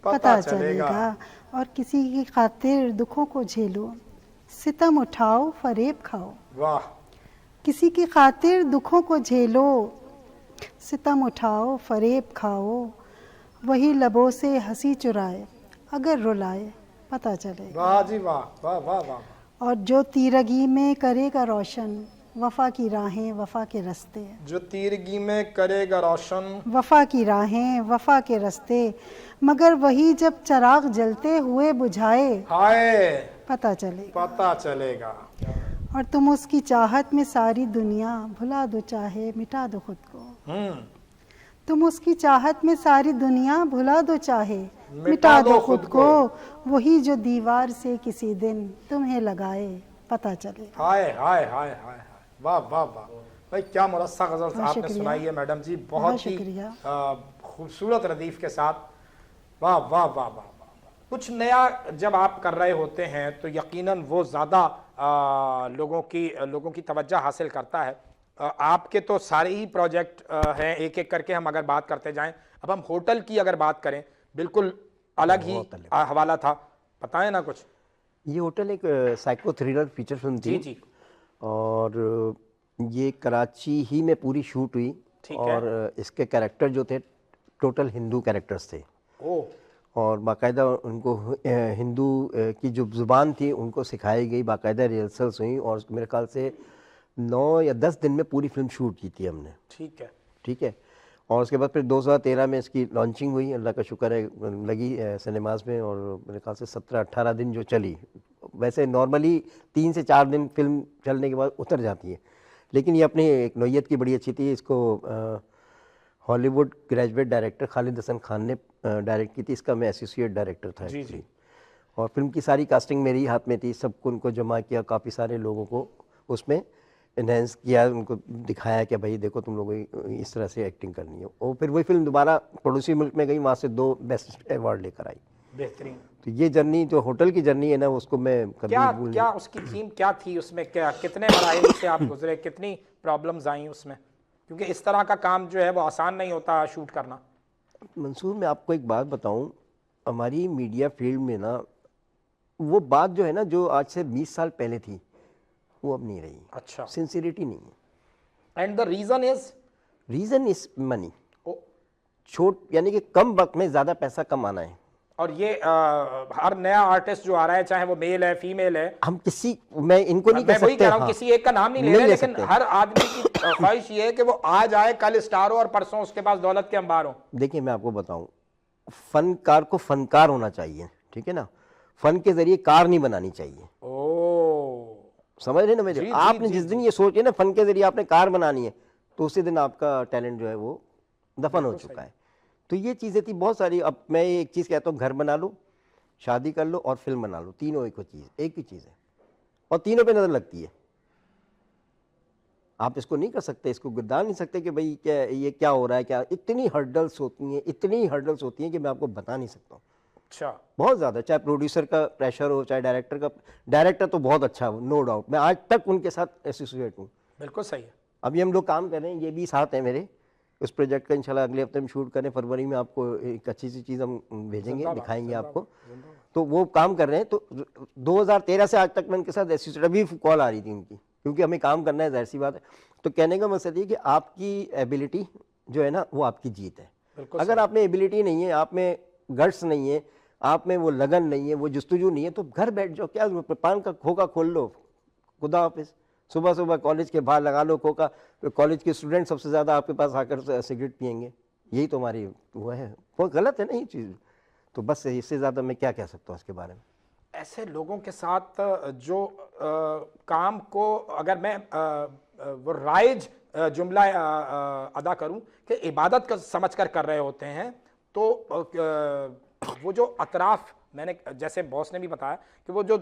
पता चलेगा। और किसी की खातिर दुखों को झेलो, सितम उठाओ फरेब खाओ, वाह। किसी की खातिर दुखों को झेलो, सितम उठाओ फरेब खाओ, वही लबों से हंसी चुराए, अगर रुलाए, पता चलेगा। वाह जी वाह, वाह वाह वाह। और जो तीरगी में करेगा रोशन वफा की राहें वफा के रास्ते, जो तीरगी में करेगा रोशन वफा की राहें वफा के रास्ते, मगर वही जब चिराग जलते हुए बुझाए, हाय, पता चलेगा। पता चलेगा। और तुम उसकी चाहत में सारी दुनिया भुला दो, चाहे मिटा दो खुद को, तुम उसकी चाहत में सारी दुनिया भुला दो चाहे, मिटा दो खुद को, वही जो दीवार से किसी दिन तुम्हें लगाए पता चले। हाय हाय हाय हाय, वाह वाह वाह भाई, क्या मुरस्सा गजल आपने शुक्रिया। सुनाई है मैडम जी, बहुत बहुत ही शुक्रिया। खूबसूरत रदीफ के साथ। वाह वाह वाह वाह वाह। कुछ नया जब आप कर रहे होते हैं तो यकीनन वो ज़्यादा लोगों की तवज्जो हासिल करता है। आपके तो सारे ही प्रोजेक्ट हैं, एक एक करके हम अगर बात करते जाएं। अब हम होटल की अगर बात करें, बिल्कुल अलग ही हवाला था, बताएं ना कुछ। ये होटल एक साइको थ्रिलर फीचर फिल्म थी। जी जी। और ये कराची ही में पूरी शूट हुई। ठीक है। और इसके कैरेक्टर जो थे टोटल हिंदू कैरेक्टर्स थे। ओह, और बाकायदा उनको हिंदू की जो ज़ुबान थी उनको सिखाई गई, बाकायदा रिहर्सल्स हुई और मेरे ख्याल से 9 या 10 दिन में पूरी फिल्म शूट की थी हमने। ठीक है। ठीक है। और उसके बाद फिर 2013 में इसकी लॉन्चिंग हुई, अल्लाह का शुक्र है लगी सिनेमाज में, और मेरे ख्याल से 17-18 दिन जो चली। वैसे नॉर्मली 3 से 4 दिन फिल्म चलने के बाद उतर जाती है, लेकिन ये अपनी एक नौयत की बड़ी अच्छी थी। इसको Hollywood graduate director Khalid Hasan Khan ने डायरेक्ट की थी। इसका मैं एसोसिएट डायरेक्टर था जी, एक्चुअली। और फिल्म की सारी कास्टिंग मेरे ही हाथ में थी, सबको उनको जमा किया, काफ़ी सारे लोगों को उसमें इन्हेंस किया, उनको दिखाया कि भाई देखो तुम लोगों को इस तरह से एक्टिंग करनी है। और फिर वही फिल्म दोबारा पड़ोसी मुल्क में गई, वहाँ से 2 बेस्ट अवार्ड लेकर आई। बेहतरीन। तो ये जर्नी जो होटल की जर्नी है ना, उसको मैं कभी क्या भूल क्या उसकी थीम क्या थी उसमें, क्या कितने मराइल से आप गुजरे, कितनी प्रॉब्लम्स आई उसमें, क्योंकि इस तरह का काम जो है वो आसान नहीं होता शूट करना। मंसूर, मैं आपको एक बात बताऊं, हमारी मीडिया फील्ड में ना वो बात जो है ना, जो आज से 20 साल पहले थी, वो अब नहीं रही। अच्छा। सिंसियरिटी नहीं है। And the reason is money. छोट यानी कि कम वक्त में ज़्यादा पैसा कमाना है। और ये हर नया आर्टिस्ट जो आ रहा है, चाहे वो मेल है फीमेल है, हम किसी, मैं इनको नहीं मैं कह वही सकते। कह रहा हूँ, हाँ, किसी एक का नाम नहीं ले रहे, लेकिन हर आदमी की ख्वाहिश ये है कि वो आज आए, कल स्टार हो और परसों उसके पास दौलत के अंबार हो। देखिए मैं आपको बताऊं, फनकार को फनकार होना चाहिए, ठीक है ना। फन के जरिए कार नहीं बनानी चाहिए। ओ, समझ रहे ना मेरे? आपने जिस दिन ये सोचे ना फन के जरिए आपने कार बनानी है, तो उसी दिन आपका टैलेंट जो है वो दफन हो चुका है। तो ये चीज़ें थी बहुत सारी। अब मैं एक चीज़ कहता हूँ, घर बना लो, शादी कर लो और फिल्म बना लो, तीनों एक ही चीज़ है, और तीनों पे नज़र लगती है। आप इसको नहीं कर सकते, इसको गिरदार नहीं सकते कि भाई क्या ये क्या हो रहा है, क्या इतनी हर्डल्स होती हैं कि मैं आपको बता नहीं सकता हूँ। अच्छा। बहुत ज़्यादा, चाहे प्रोड्यूसर का प्रेशर हो, चाहे डायरेक्टर तो बहुत अच्छा हो, नो डाउट, मैं आज तक उनके साथ एसोसिएट हूँ। बिल्कुल सही है। अभी हम लोग काम कर रहे हैं, ये भी साथ हैं मेरे उस प्रोजेक्ट का, इंशाल्लाह अगले हफ्ते में शूट करें, फरवरी में आपको एक अच्छी सी चीज़ हम भेजेंगे, दिखाएंगे आपको। तो वो काम कर रहे हैं। तो 2013 से आज तक मैं उनके साथ एसोसिएट, अभी कॉल आ रही थी उनकी, क्योंकि हमें काम करना है, जाहिर सी बात है। तो कहने का मकसद ये कि आपकी एबिलिटी जो है ना, वो आपकी जीत है। अगर आप में एबिलिटी नहीं है, आप में गट्स नहीं है, आप में वो लगन नहीं है, वो जुस्तजू नहीं है, तो घर बैठ जाओ, क्या जरूरत है? पान का खोखा खोल लो, खुदा हाफिज। सुबह सुबह कॉलेज के बाहर लगा लो खोखा, कॉलेज के स्टूडेंट सबसे ज़्यादा आपके पास आकर सिगरेट पियेंगे, यही तो हमारी वो है। वो गलत है ना ये चीज़। तो बस इससे ज़्यादा मैं क्या कह सकता हूँ इसके बारे में। ऐसे लोगों के साथ जो काम को अगर मैं वो राइज जुमला अदा करूं कि इबादत का समझ कर रहे होते हैं, तो वो जो अतराफ, मैंने जैसे बॉस ने भी बताया कि वो जो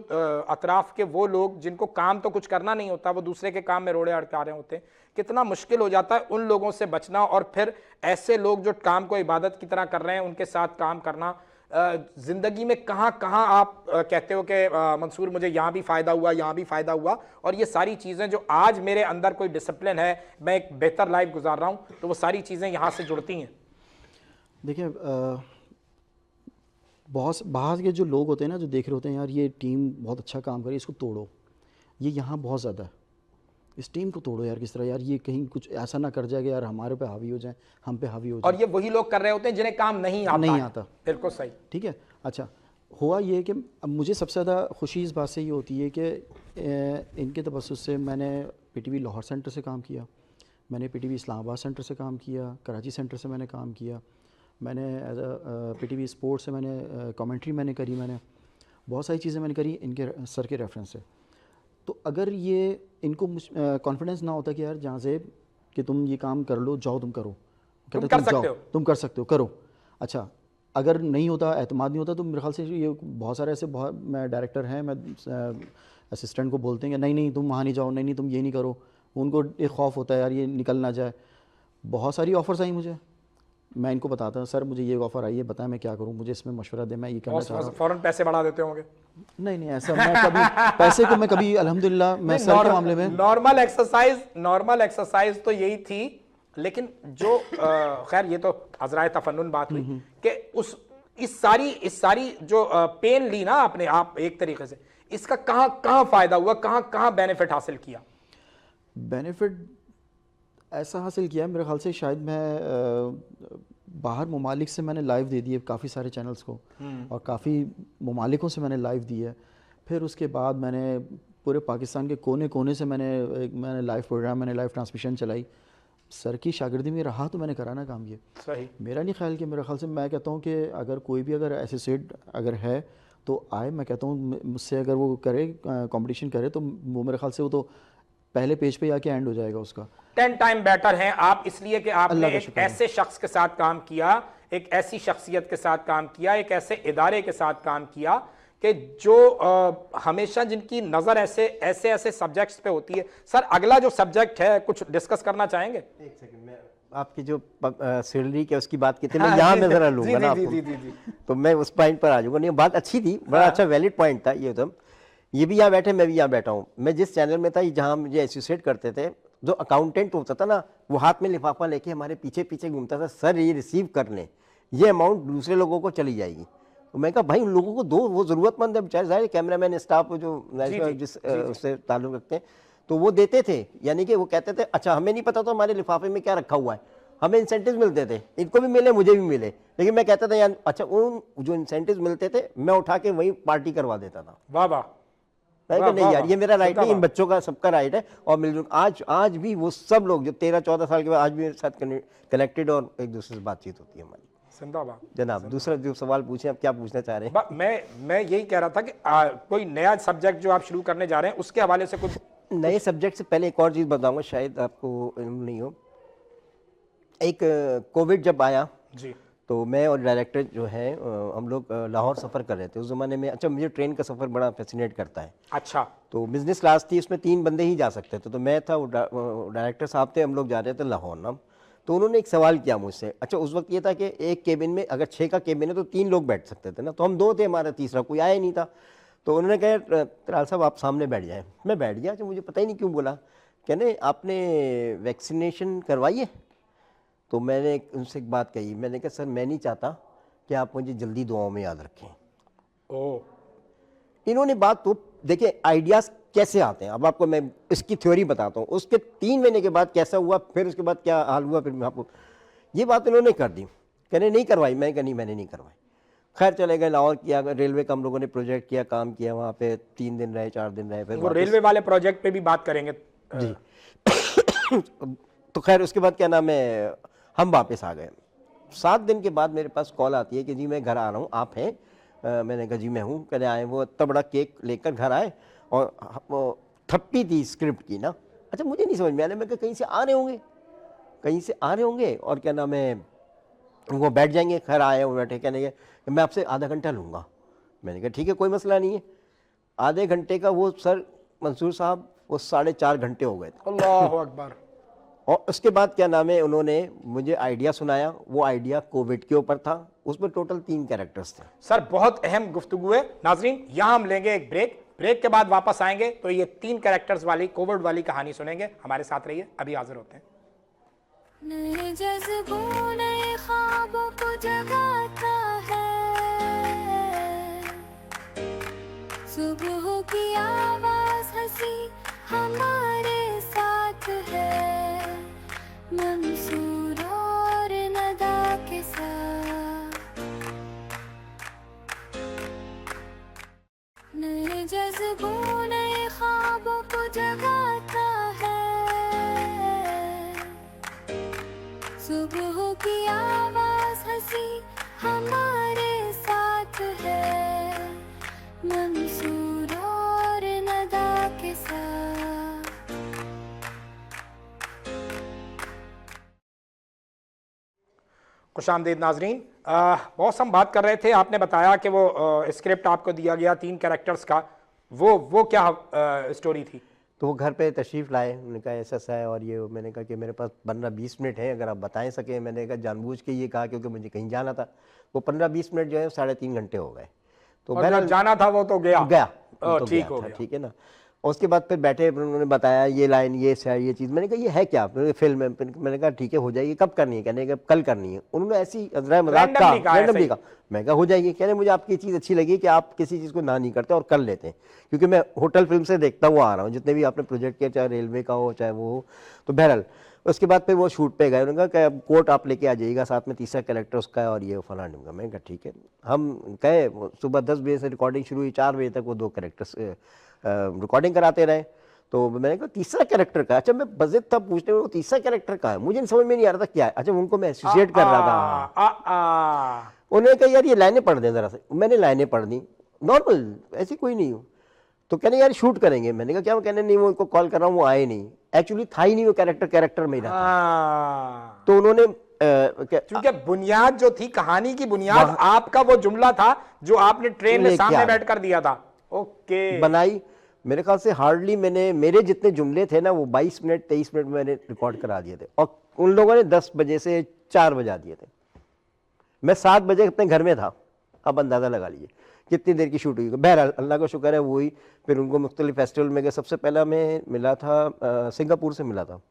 अतराफ के वो लोग जिनको काम तो कुछ करना नहीं होता, वो दूसरे के काम में रोड़े अड़का रहे होते हैं, कितना मुश्किल हो जाता है उन लोगों से बचना। और फिर ऐसे लोग जो काम को इबादत की तरह कर रहे हैं, उनके साथ काम करना। ज़िंदगी में कहाँ कहाँ आप कहते हो कि मंसूर मुझे यहाँ भी फ़ायदा हुआ, यहाँ भी फ़ायदा हुआ, और ये सारी चीज़ें जो आज मेरे अंदर कोई डिसिप्लिन है, मैं एक बेहतर लाइफ गुजार रहा हूँ, तो वो सारी चीज़ें यहाँ से जुड़ती हैं। देखिए बहुत बाहर के जो लोग होते हैं ना, जो देख रहे होते हैं, यार ये टीम बहुत अच्छा काम कर रही है, इसको तोड़ो, ये यहाँ बहुत ज़्यादा है, इस टीम को तोड़ो यार, किस तरह यार ये कहीं कुछ ऐसा ना कर जाए कि यार हमारे पे हावी हो जाए, हम पे हावी हो जाए। और ये वही लोग कर रहे होते हैं जिन्हें काम नहीं आता। बिल्कुल सही। ठीक है। अच्छा, हुआ ये कि अब मुझे सबसे ज़्यादा खुशी इस बात से ये होती है कि इनके तबस्सुस से मैंने पीटीवी लाहौर सेंटर से काम किया, मैंने पीटीवी इस्लामाबाद सेंटर से काम किया, कराची सेंटर से मैंने काम किया, मैंने एज अ पीटीवी स्पोर्ट्स से मैंने कमेंट्री मैंने करी, मैंने बहुत सारी चीज़ें मैंने करी इनके सर के रेफरेंस से। तो अगर ये इनको कॉन्फिडेंस ना होता कि यार जहाँ से कि तुम ये काम कर लो, जाओ तुम करो, कहते कर तुम जाओ, सकते हो। तुम कर सकते हो, करो। अच्छा, अगर नहीं होता, एतमाद नहीं होता, तो मेरे ख्याल से ये बहुत सारे ऐसे बहुत मैं डायरेक्टर हैं, मैं असिस्टेंट को बोलते हैं कि नहीं नहीं तुम वहाँ नहीं जाओ, नहीं नहीं तुम ये नहीं करो, उनको एक खौफ होता है यार ये निकल ना जाए। बहुत सारी ऑफ़र्स आई मुझे, मैं इनको बताता हूँ सर मुझे ये ऑफ़र आई है, बताएं मैं क्या करूँ, मुझे इसमें मशवरा दे, मैं ये करना चाह रहा हूँ। फौरन पैसे बढ़ा देते होंगे। नहीं नहीं ऐसा मैं कभी पैसे को मैं कभी अल्हम्दुलिल्लाह मैं सर के मामले में नॉर्मल एक्सरसाइज तो यही थी, लेकिन जो खैर ये तो अजराए तफन्नुन बात हुई कि इस सारी जो पेन ली ना आपने, आप एक तरीके से इसका कहाँ फायदा हुआ, कहाँ बेनिफिट हासिल किया? बेनिफिट ऐसा हासिल किया मेरे ख्याल से, शायद मैं बाहर ममालिक से मैंने लाइव दे दी है काफ़ी सारे चैनल्स को, और काफ़ी ममालिकों से मैंने लाइव दी है। फिर उसके बाद मैंने पूरे पाकिस्तान के कोने कोने से मैंने लाइव प्रोग्राम, मैंने लाइव ट्रांसमिशन चलाई। सर की शागिर्दी में रहा तो मैंने करा ना काम ये। सही। मेरा नहीं ख्याल कि, मेरे ख्याल से मैं कहता हूँ कि अगर कोई भी अगर एसोसिएट अगर है तो आए, मैं कहता हूँ मुझसे अगर वो करे कंपटीशन करे तो वो मेरे ख्याल से वो तो पहले पेज पे आके एंड हो जाएगा उसका। 10 टाइम बेटर हैं आप, इसलिए कि आपने अल्लाह का एक शुक्र है। ऐसे शख्स के साथ काम किया, एक ऐसी शख्सियत के साथ काम किया, एक ऐसे इदारे के साथ काम किया कि जो हमेशा जिनकी नज़र ऐसे सब्जेक्ट्स पे होती है। सर अगला जो सब्जेक्ट है कुछ डिस्कस करना चाहेंगे? एक सेकंड, मैं आपकी जो सैलरी के उसकी बात की थी, मैं यहाँ में जरा लूंगा ना आपको, तो मैं उस पॉइंट पर आ जाऊंगा। नहीं बात अच्छी थी, बड़ा अच्छा वैलिड पॉइंट था ये। तो ये भी यहाँ बैठे, मैं भी यहाँ बैठा हूँ। मैं जिस चैनल में था जहाँ मुझे एसोसिएट करते थे, जो अकाउंटेंट होता था ना, वो हाथ में लिफाफा लेके हमारे पीछे पीछे घूमता था, सर ये रिसीव कर लें, ये अमाउंट दूसरे लोगों को चली जाएगी। तो मैं कहा भाई उन लोगों को दो, वो ज़रूरतमंद है बेचारे, जाहिर कैमरामैन स्टाफ जो जिस उससे ताल्लुक़ रखते हैं, तो वो देते थे। यानी कि वो कहते थे अच्छा हमें नहीं पता तो हमारे लिफाफे में क्या रखा हुआ है, हमें इंसेंटिव मिलते थे, इनको भी मिले मुझे भी मिले, लेकिन मैं कहता था यार अच्छा उन जो इंसेंटिव मिलते थे मैं उठा के वहीं पार्टी करवा देता था। वाह वाह। मैं कहा नहीं यार ये मेरा राइट नहीं, इन बच्चों का सबका राइट है। और मिलजुल आज भी वो सब लोग जो 13-14 साल के बाद आज भी मेरे साथ कनेक्टेड और एक दूसरे से बातचीत होती है हमारी। जिंदाबाद। जनाब दूसरा जो सवाल पूछे, आप क्या पूछना चाह रहे हैं? मैं यही कह रहा था कि कोई नया सब्जेक्ट जो आप शुरू करने जा रहे हैं उसके हवाले से कुछ नए सब्जेक्ट से पहले एक और चीज़ बताऊंगा, शायद आपको इल्म नहीं हो। एक कोविड जब आया जी, तो मैं और डायरेक्टर जो है हम लोग लाहौर सफ़र कर रहे थे उस ज़माने में। अच्छा मुझे ट्रेन का सफ़र बड़ा फैसिनेट करता है। अच्छा। तो बिज़नेस क्लास थी, उसमें 3 बंदे ही जा सकते थे, तो मैं था, वो डायरेक्टर साहब थे, हम लोग जा रहे थे लाहौर ना। तो उन्होंने एक सवाल किया मुझसे। अच्छा उस वक्त ये था कि एक केबिन में अगर 6 का केबिन है तो 3 लोग बैठ सकते थे ना, तो हम 2 थे, हमारा तीसरा कोई आया ही नहीं था। तो उन्होंने कहा तराल साहब आप सामने बैठ जाएँ। मैं बैठ गया, तो मुझे पता ही नहीं क्यों बोला, कहने आपने वैक्सीनेशन करवाई है? तो मैंने उनसे एक बात कही, मैंने कहा सर मैं नहीं चाहता कि आप मुझे जल्दी दुआओं में याद रखें। ओह। इन्होंने बात तो देखिए आइडियाज़ कैसे आते हैं, अब आपको मैं इसकी थ्योरी बताता हूँ। उसके 3 महीने के बाद कैसा हुआ, फिर उसके बाद क्या हाल हुआ, फिर मैं आपको ये बात इन्होंने कर दी। कहने नहीं करवाई, मैं कहा नहीं मैंने नहीं करवाई। खैर चले गए लाहौर, किया रेलवे का हम लोगों ने प्रोजेक्ट किया, काम किया वहाँ पे, 3 दिन रहे 4 दिन रहे, फिर वो रेलवे वाले प्रोजेक्ट पे भी बात करेंगे जी। तो खैर उसके बाद क्या नाम है, हम वापस आ गए। 7 दिन के बाद मेरे पास कॉल आती है कि जी मैं घर आ रहा हूँ, आप हैं? मैंने कहा जी मैं हूँ। कहने आए, वो इतना बड़ा केक लेकर घर आए और वो थप्पी थी स्क्रिप्ट की ना। अच्छा मुझे नहीं समझ में आया, मैं कहा कहीं से आ रहे होंगे, कहीं से आ रहे होंगे, और क्या नाम है वो बैठ जाएंगे। खैर आए, वो बैठे, कहने के मैं आपसे आधा घंटा लूँगा। मैंने कहा ठीक है कोई मसला नहीं है। आधे घंटे का वो सर मंसूर साहब वो 4.5 घंटे हो गए थे। अल्लाह अकबर। और उसके बाद क्या नाम है उन्होंने मुझे आइडिया सुनाया, वो आइडिया कोविड के ऊपर था, उसमें टोटल 3 कैरेक्टर्स थे। सर बहुत अहम गुफ्तगू है। नाजरीन यहाँ हम लेंगे एक ब्रेक के बाद वापस आएंगे तो ये 3 कैरेक्टर्स वाली कोविड वाली कहानी सुनेंगे। हमारे साथ रहिए, अभी हाजिर होते हैं। नए जज्बों नए ख्वाबों को जगाता है, सुबह की आवाज हंसी हमारे साथ है, मंसूर और नदा के साथ। नए जज्बों नए ख्वाबों को जगाता है, सुबह की आवाज हंसी हमारे साथ है, मंसूर और नदा के साथ। खुशामदीद नाजरीन। बॉस, हम बात कर रहे थे, आपने बताया कि वो स्क्रिप्ट आपको दिया गया 3 कैरेक्टर्स का, वो क्या स्टोरी थी? तो वो घर पे तशरीफ़ लाए, उन्होंने कहा ऐसा ऐसा है और ये, मैंने कहा कि मेरे पास 15-20 मिनट है, अगर आप बताएं सकें। मैंने कहा जानबूझ के ये कहा क्योंकि मुझे कहीं जाना था। वो 15-20 मिनट जो है 3.5 घंटे हो गए। तो और जो जाना था वो तो गया वो तो ठीक गया हो था, गया। ठीक है ना। और उसके बाद फिर बैठे, उन्होंने बताया ये लाइन, ये है, ये चीज़। मैंने कहा ये है क्या फिल्म है? मैंने कहा ठीक है हो जाएगी। कब करनी है? कहने का कल करनी है। उन्होंने ऐसी मजाक का रैंडमली कहा। मैं कहा हो जाएगी। कहने मुझे आपकी चीज़ अच्छी लगी कि आप किसी चीज़ को ना नहीं करते और कर लेते हैं, क्योंकि मैं होटल फिल्म से देखता हुआ आ रहा हूँ, जितने भी आपने प्रोजेक्ट किया, चाहे रेलवे का हो चाहे वो हो। तो बहरहाल उसके बाद फिर वो शूट पे गए। उन्होंने कहा कि कोट आप लेके आ जाइएगा, साथ में तीसरा कैरेक्टर उसका है और ये फलां ढिमका। मैंने कहा ठीक है। हम गए, सुबह 10 बजे से रिकॉर्डिंग शुरू हुई, 4 बजे तक वो 2 कैरेक्टर्स रिकॉर्डिंग कराते रहे। तो मैंने कहा तीसरा कैरेक्टर का? अच्छा, मैं बजट था पूछने में, वो तीसरा कैरेक्टर का है, मुझे समझ में नहीं आ रहा था क्या है। अच्छा, उनको मैं एसोसिएट कर रहा था। उन्होंने कहा यार ये लाइनें पढ़ दें जरा से। मैंने लाइनें पढ़ दी, नॉर्मल, ऐसी कोई नहीं हो। तो कहने यार शूट करेंगे। मैंने कहा क्या? वो कहने नहीं, वो उनको कॉल कर रहा हूँ, वो आए नहीं। एक्चुअली था ही नहीं वो कैरेक्टर मेरा था। तो उन्होंने क्योंकि बुनियाद जो थी, कहानी की बुनियाद आपका वो जुमला था जो आपने ट्रेन में सामने बैठ कर दिया था। ओके, बनाई। मेरे ख्याल से हार्डली मैंने, मेरे जितने जुमले थे ना वो 22 मिनट 23 मिनट में मैंने रिकॉर्ड करा दिए थे, और उन लोगों ने 10 बजे से 4 बजा दिए थे। मैं 7 बजे अपने घर में था। अब अंदाज़ा लगा लीजिए कितनी देर की शूट हुई। बहरहाल अल्लाह का शुक्र है वो ही। फिर उनको मुख्तलिफ फेस्टिवल में गए। सबसे पहला मैं मिला था सिंगापुर से मिला था,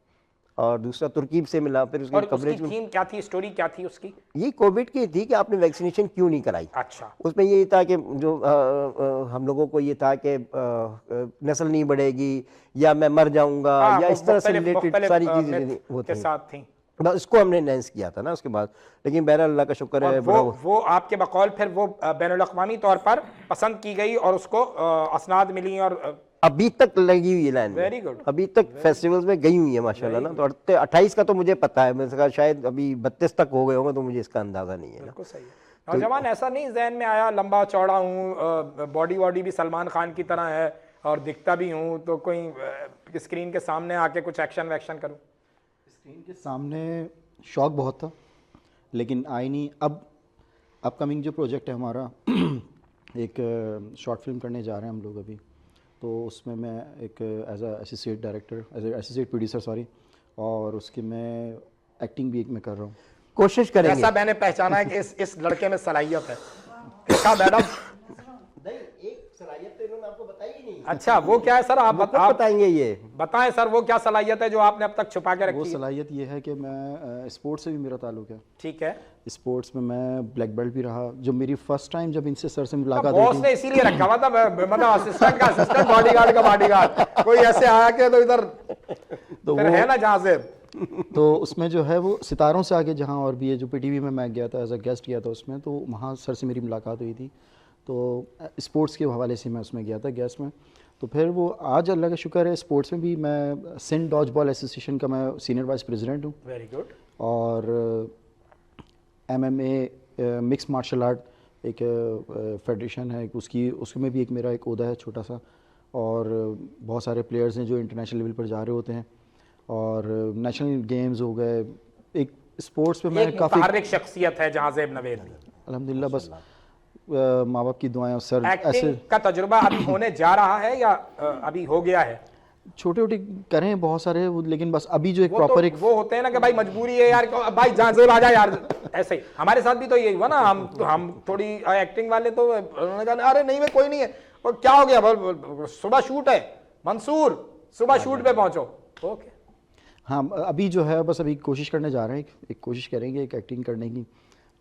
और दूसरा तुर्की से मिला। फिर उसकी कवरेज थीम क्या थी, स्टोरी क्या थी उसकी? ये कोविड की थी कि आपने वैक्सीनेशन क्यों नहीं कराई। अच्छा। उसमें ये था कि जो हम लोगों को ये था कि नस्ल नहीं बढ़ेगी या मैं मर जाऊंगा, या इस तरह से रिलेटेड सारी चीजें वो थी। बस इसको हमने एनहांस किया था ना उसके बाद। लेकिन बहरहाल अल्लाह का शुक्र है वो आपके बकौल फिर वो बैनुल-अक़वामी तौर पर पसंद की गई और उसको असनाद मिली और अभी तक लगी हुई है लाइन। Very good. अभी तक फेस्टिवल्स में गई हुई है माशाल्लाह ना। तो 28 का तो मुझे पता है, मैंने कहा शायद अभी 32 तक हो गए होंगे, तो मुझे इसका अंदाजा नहीं है ना। बिल्कुल सही है। नौजवान ऐसा नहीं जहन में आया, लंबा चौड़ा हूँ, बॉडी भी सलमान खान की तरह है और दिखता भी हूँ, तो कोई स्क्रीन के सामने आके कुछ एक्शन वैक्शन करूँ? स्क्रीन के सामने शौक बहुत था, लेकिन आई नहीं। अब अपकमिंग जो प्रोजेक्ट है हमारा एक शॉर्ट फिल्म करने जा रहे हैं हम लोग अभी। तो उसमें मैं एक as a associate director, as a associate producer sorry, और उसकी मैं एक्टिंग भी एक मैं कर रहा हूँ। कोशिश करेंगे। ऐसा मैंने पहचाना है कि इस लड़के में सलाहियत है। क्या मैडम? नहीं, एक सलाहियत तो इन्होंने आपको बताई ही नहीं। अच्छा, वो क्या है सर? आप बताएंगे? ये बताएं सर, वो क्या सलाहियत है जो आपने अब तक छुपा के रखी है? वो सलाहियत ये है कि मैं स्पोर्ट्स से भी मेरा ताल्लुक है। ठीक है। स्पोर्ट्स में मैं ब्लैक बेल्ट भी रहा। जो मेरी फर्स्ट टाइम जब इनसे सर से मुलाकात बॉस ने इसीलिए रखा हुआ था, मतलब असिस्टेंट का असिस्टेंट, बॉडीगार्ड का बॉडीगार्ड। कोई ऐसे आया कि तो इधर तो फिर है ना जहां से। तो उसमें जो है वो सितारों से आगे जहाँ और भी है, जो पीटीवी में मैं गया था एज अ गेस्ट गया था उसमें, तो वहाँ सर से मेरी मुलाकात हुई थी। तो स्पोर्ट्स के हवाले से मैं उसमें गया था गेस्ट में। तो फिर वो आज अल्लाह का शुक्र है स्पोर्ट्स में भी मैं सिंध डॉज बॉल एसोसिएशन का मैं सीनियर वाइस प्रेसिडेंट हूँ। Very good. और MMA मिक्स मार्शल आर्ट एक फेडरेशन है, उसमें भी एक मेरा एक ओहदा है छोटा सा। और बहुत सारे प्लेयर्स हैं जो इंटरनेशनल लेवल पर जा रहे होते हैं, और नेशनल गेम्स हो गए। एक स्पोर्ट्स में मैं काफ़ी मुतहर्रिक शख्सियत है जहाज़ेब नवेद। अल्हम्दुलिल्लाह, बस माँ बाप की दुआएं और सर ऐसे का तजुर्बा अभी होने जा रहा है या अभी हो गया है? छोटे छोटे करें बहुत सारे, लेकिन बस अभी जो एक प्रॉपर एक वो होते हैं ना कि भाई मजबूरी है यार, भाई जहाज़ेब आ जा यार। ऐसे ही हमारे साथ भी तो यही हुआ ना। हम थोड़ी एक्टिंग वाले तो उन्होंने कहा अरे नहीं, मैं कोई नहीं है। और क्या हो गया, सुबह शूट है मंसूर, सुबह शूट पे पहुंचो। ओके। हाँ, अभी जो है बस अभी कोशिश करने जा रहे हैं, एक कोशिश करेंगे एक एक्टिंग करने की।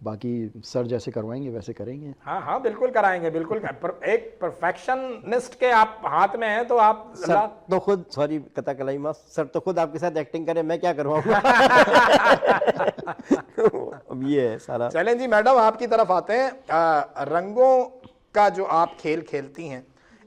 बाकी सर जैसे करवाएंगे वैसे करेंगे। हाँ हाँ बिल्कुल कराएंगे, बिल्कुल। एक परफेक्शनिस्ट के आप हाथ में हैं, तो आप सर तो खुद, सॉरी कता कलाई माफ, सर तो खुद आपके साथ एक्टिंग करें, मैं क्या करवाऊंगा। अब ये है सारा। चलें जी मैडम, आपकी तरफ आते हैं। रंगों का जो आप खेल खेलती हैं,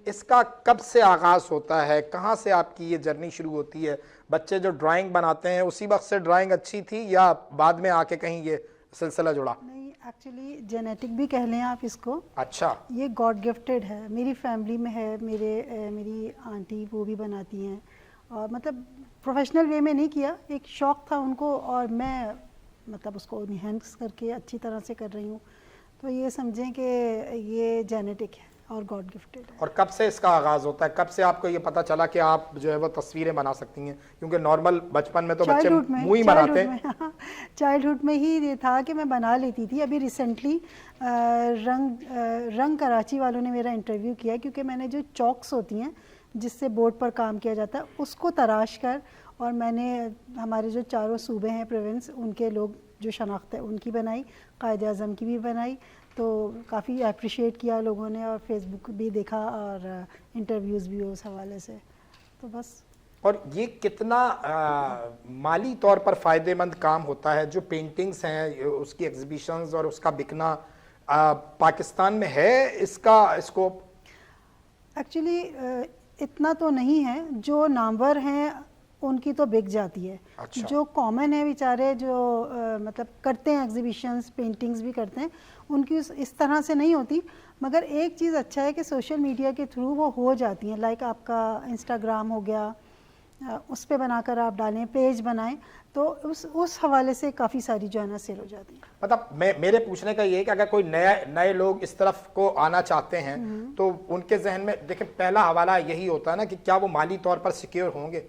इसका कब से आगाज होता है? कहाँ से आपकी ये जर्नी शुरू होती है? बच्चे जो ड्राइंग बनाते हैं उसी वक्त से ड्राइंग अच्छी थी या बाद में आके कहीं ये सिलसिला जुड़ा? नहीं, एक्चुअली जेनेटिक भी कह लें आप इसको। अच्छा। ये गॉड गिफ्टेड है, मेरी फैमिली में है। मेरी आंटी वो भी बनाती हैं, और मतलब प्रोफेशनल वे में नहीं किया, एक शौक़ था उनको। और मैं मतलब उसको इन्हेंस करके अच्छी तरह से कर रही हूँ। तो ये समझें कि ये जेनेटिक है और गॉड गिफ्टेड है। और कब से इसका आगाज़ होता है, कब से आपको ये पता चला कि आप जो है वो तस्वीरें बना सकती हैं? क्योंकि नॉर्मल बचपन में तो बच्चे मुंह ही बनाते हैं। चाइल्डहुड में ही ये था कि मैं बना लेती थी। अभी रिसेंटली रंग कराची वालों ने मेरा इंटरव्यू किया, क्योंकि मैंने जो चॉक्स होती हैं जिससे बोर्ड पर काम किया जाता है उसको तराश कर, और मैंने हमारे जो चारों सूबे हैं प्रोविंस, उनके लोग जो शनाख्त है उनकी बनाई, कायद आज़म की भी बनाई। तो काफ़ी अप्रिशिएट किया लोगों ने, और फेसबुक भी देखा और इंटरव्यूज़ भी उस हवाले से। तो बस। और ये कितना माली तौर पर फ़ायदेमंद काम होता है, जो पेंटिंग्स हैं उसकी एग्जीबिशंस और उसका बिकना, पाकिस्तान में है इसका स्कोप? एक्चुअली इतना तो नहीं है। जो नामवर हैं उनकी तो बिक जाती है। अच्छा। जो कॉमन है बेचारे, जो मतलब करते हैं एग्जीबिशंस, पेंटिंग्स भी करते हैं, उनकी इस तरह से नहीं होती। मगर एक चीज़ अच्छा है कि सोशल मीडिया के थ्रू वो हो जाती हैं। लाइक आपका इंस्टाग्राम हो गया, उस पे बनाकर आप डालें, पेज बनाएं, तो उस हवाले से काफ़ी सारी जो है ना सेल हो जाती है। मतलब मेरे पूछने का ये है कि अगर कोई नए लोग इस तरफ को आना चाहते हैं तो उनके जहन में देखिए पहला हवाला यही होता है ना कि क्या वो माली तौर पर सिक्योर होंगे,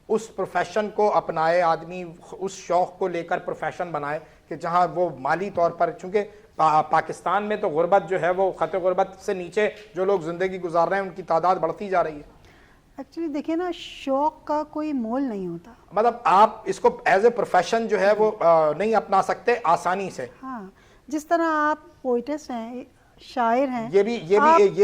उस प्रोफेशन को अपनाए आदमी, उस शौक़ को लेकर प्रोफेशन बनाए कि जहां वो माली तौर पर, चूँकि पाकिस्तान में तो गुर्बत जो है वो खत गुर्बत से नीचे जो लोग ज़िंदगी गुजार रहे हैं उनकी तादाद बढ़ती जा रही है। एक्चुअली देखिए ना, शौक़ का कोई मोल नहीं होता। मतलब आप इसको एज ए प्रोफेशन जो है वो नहीं अपना सकते आसानी से। हाँ, जिस तरह आप पोइटेस हैं, शायर हैं, ये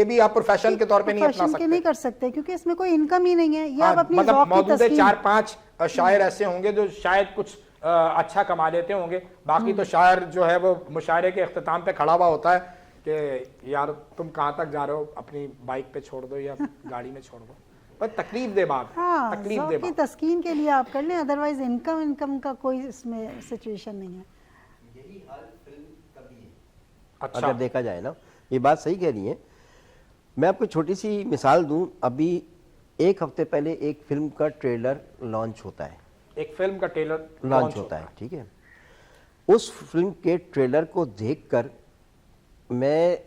भी आप प्रोफेशन के तौर पे नहीं अपना सकते। नहीं कर सकते, क्योंकि इसमें कोई इनकम ही नहीं है। ये हाँ, आप अपनी मतलब ज़ौक़ की मौजूद तस्कीन। 4-5 शायर ऐसे होंगे जो शायद कुछ अच्छा कमा लेते होंगे, बाकी तो शायर जो है वो मुशायरे के इख्तिताम पे खड़ा हुआ होता है कि यार तुम कहाँ तक जा रहे हो, अपनी बाइक पे छोड़ दो या गाड़ी में छोड़ दो, पर तकलीफ दे बात। हाँ, तकलीफ ज़ौक़ दे की बात। तस्कीन के लिए आप कर लें, अदरवाइज इनकम का कोई इसमें सिचुएशन नहीं है। अच्छा, अगर देखा जाए ना, ये बात सही कह रही है। मैं आपको छोटी सी मिसाल दूं, अभी एक हफ्ते पहले एक फिल्म का ट्रेलर लॉन्च होता है। एक फिल्म का ट्रेलर लॉन्च होता है, ठीक है। उस फिल्म के ट्रेलर को देखकर मैं,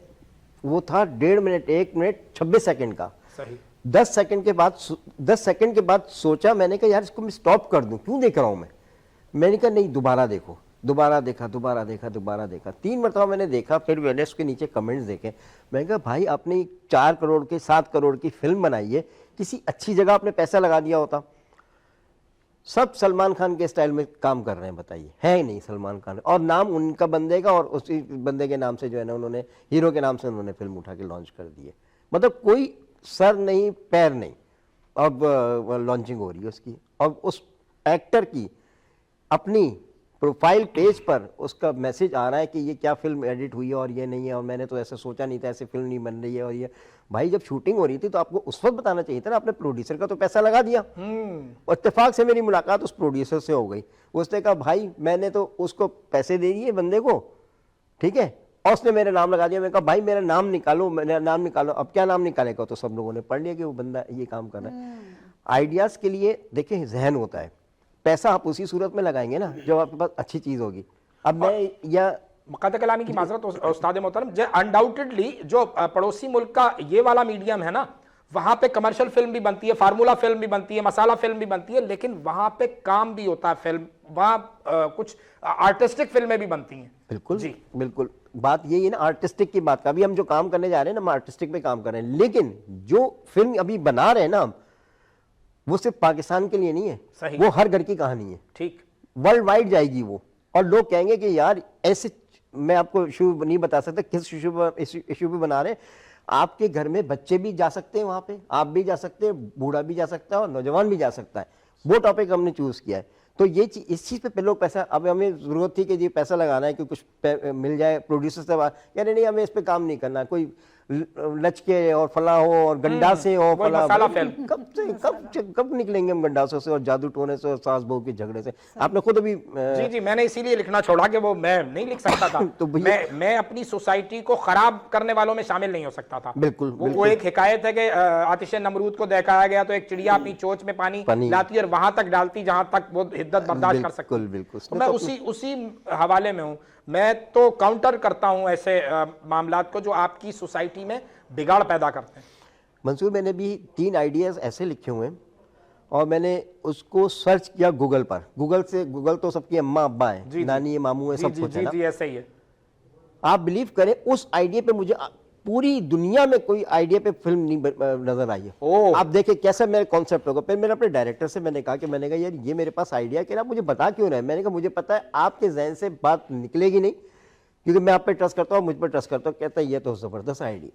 वो था 1.5 मिनट, 1 मिनट 26 सेकंड का। सही। 10 सेकंड के बाद सोचा मैंने कहा यार इसको मैं स्टॉप कर दूं, क्यों देख रहा हूं मैंने कहा नहीं, दोबारा देखो। दोबारा देखा 3 मरतबा मैंने देखा। फिर मैंने उसके नीचे कमेंट्स देखे। मैंने कहा भाई आपने 4 करोड़ की 7 करोड़ की फिल्म बनाई है, किसी अच्छी जगह आपने पैसा लगा दिया होता। सब सलमान खान के स्टाइल में काम कर रहे हैं, बताइए, है ही नहीं सलमान खान, और नाम उनका बंदे का, और उसी बंदे के नाम से जो है ना उन्होंने, हीरो के नाम से उन्होंने फिल्म उठा के लॉन्च कर दी है। मतलब कोई सर नहीं पैर नहीं, अब लॉन्चिंग हो रही है उसकी, और उस एक्टर की अपनी प्रोफाइल पेज पर उसका मैसेज आ रहा है कि ये क्या फिल्म एडिट हुई है और ये नहीं है, और मैंने तो ऐसे सोचा नहीं था, ऐसे फिल्म नहीं बन रही है। और ये भाई जब शूटिंग हो रही थी तो आपको उस वक्त बताना चाहिए था ना, आपने प्रोड्यूसर का तो पैसा लगा दिया। और इत्तेफाक से मेरी मुलाकात उस प्रोड्यूसर से हो गई। उसने कहा भाई मैंने तो उसको पैसे दे दिए बंदे को, ठीक है, और उसने मेरा नाम लगा दिया। मैंने कहा भाई मेरा नाम निकालो, मेरा नाम निकालो। अब क्या नाम निकालेगा? तो सब लोगों ने पढ़ लिया कि वो बंदा ये काम कर रहा है। आइडियाज़ के लिए देखिए जहन होता है, पैसा आप उसी सूरत में लगाएंगे ना जब आपके पास अच्छी चीज़ होगी। अब मैं या मुक़द्दर कलामी की माज़रत उस्ताद मोहतरम, अनडाउटेडली जो पड़ोसी मुल्क का ये वाला मीडियम है ना, वहाँ पे कमर्शियल फिल्म भी बनती है, फार्मूला फिल्म भी बनती है, मसाला फिल्म भी बनती है, लेकिन वहाँ पे काम भी होता है फिल्म, वहाँ कुछ आर्टिस्टिक फिल्में भी बनती हैं। बिल्कुल जी बिल्कुल, बात यही है ना आर्टिस्टिक की बात का। अभी हम जो काम करने जा रहे हैं ना, हम आर्टिस्टिक पे काम कर रहे हैं, लेकिन जो फिल्म अभी बना रहे हैं ना, वो सिर्फ पाकिस्तान के लिए नहीं है, सही। वो हर घर की कहानी है, ठीक, वर्ल्ड वाइड जाएगी वो। और लोग कहेंगे कि यार ऐसे, मैं आपको इशू नहीं बता सकता किस इशू पे बना रहे हैं। आपके घर में बच्चे भी जा सकते हैं वहाँ पे, आप भी जा सकते हैं, बूढ़ा भी जा सकता है और नौजवान भी जा सकता है। वो टॉपिक हमने चूज़ किया है। तो ये इस चीज़ पे लोग पैसा, अब हमें ज़रूरत थी कि ये पैसा लगाना है कि कुछ मिल जाए प्रोड्यूसर से, कह रहे नहीं हमें इस पर काम नहीं करना, कोई लचके और फला हो और गंडासे हो वही फला, मसाला भाई, फिल्म। कब निकलेंगे हम गंडासों से और जादू टोने से और सास बहू के झगड़े से। आपने खुद अभी जी जी, मैंने इसीलिए लिखना छोड़ा कि वो मैं नहीं लिख सकता था। तो भैया- मैं अपनी सोसाइटी को खराब करने वालों में शामिल नहीं हो सकता था। बिल्कुल, वो बिल्कुल। एक हिकायत है कि आतिश नमरूद को दिखाया गया तो एक चिड़िया अपनी चोंच में पानी लाती और वहां तक डालती जहां तक वो हिद्दत बर्दाश्त कर सकती। बिल्कुल। तो मैं उसी हवाले में हूं। मैं तो काउंटर करता हूं ऐसे मामलात को जो आपकी सोसाइटी में बिगाड़ पैदा करते हैं। मंसूर, मैंने भी 3 आइडियाज ऐसे लिखे हुए हैं और मैंने उसको सर्च किया गूगल पर। गूगल तो सबकी अम्मा अब्बा है, नानी है, मामू है, सब कुछ है ना। जी ऐसा ही है। आप बिलीव करें, उस आइडिया पे मुझे पूरी दुनिया में कोई आइडिया पे फिल्म नहीं नजर आई है। आप देखें कैसा मेरा कॉन्सेप्ट होगा। फिर मैंने अपने डायरेक्टर से मैंने कहा यार ये मेरे पास आइडिया कि आप मुझे बता क्यों रहे हैं। मैंने कहा मुझे पता है आपके जहन से बात निकलेगी नहीं, क्योंकि मैं आप पे ट्रस्ट करता हूँ, मुझ पर ट्रस्ट करता हूँ। कहता है ये तो जबरदस्त आइडिया।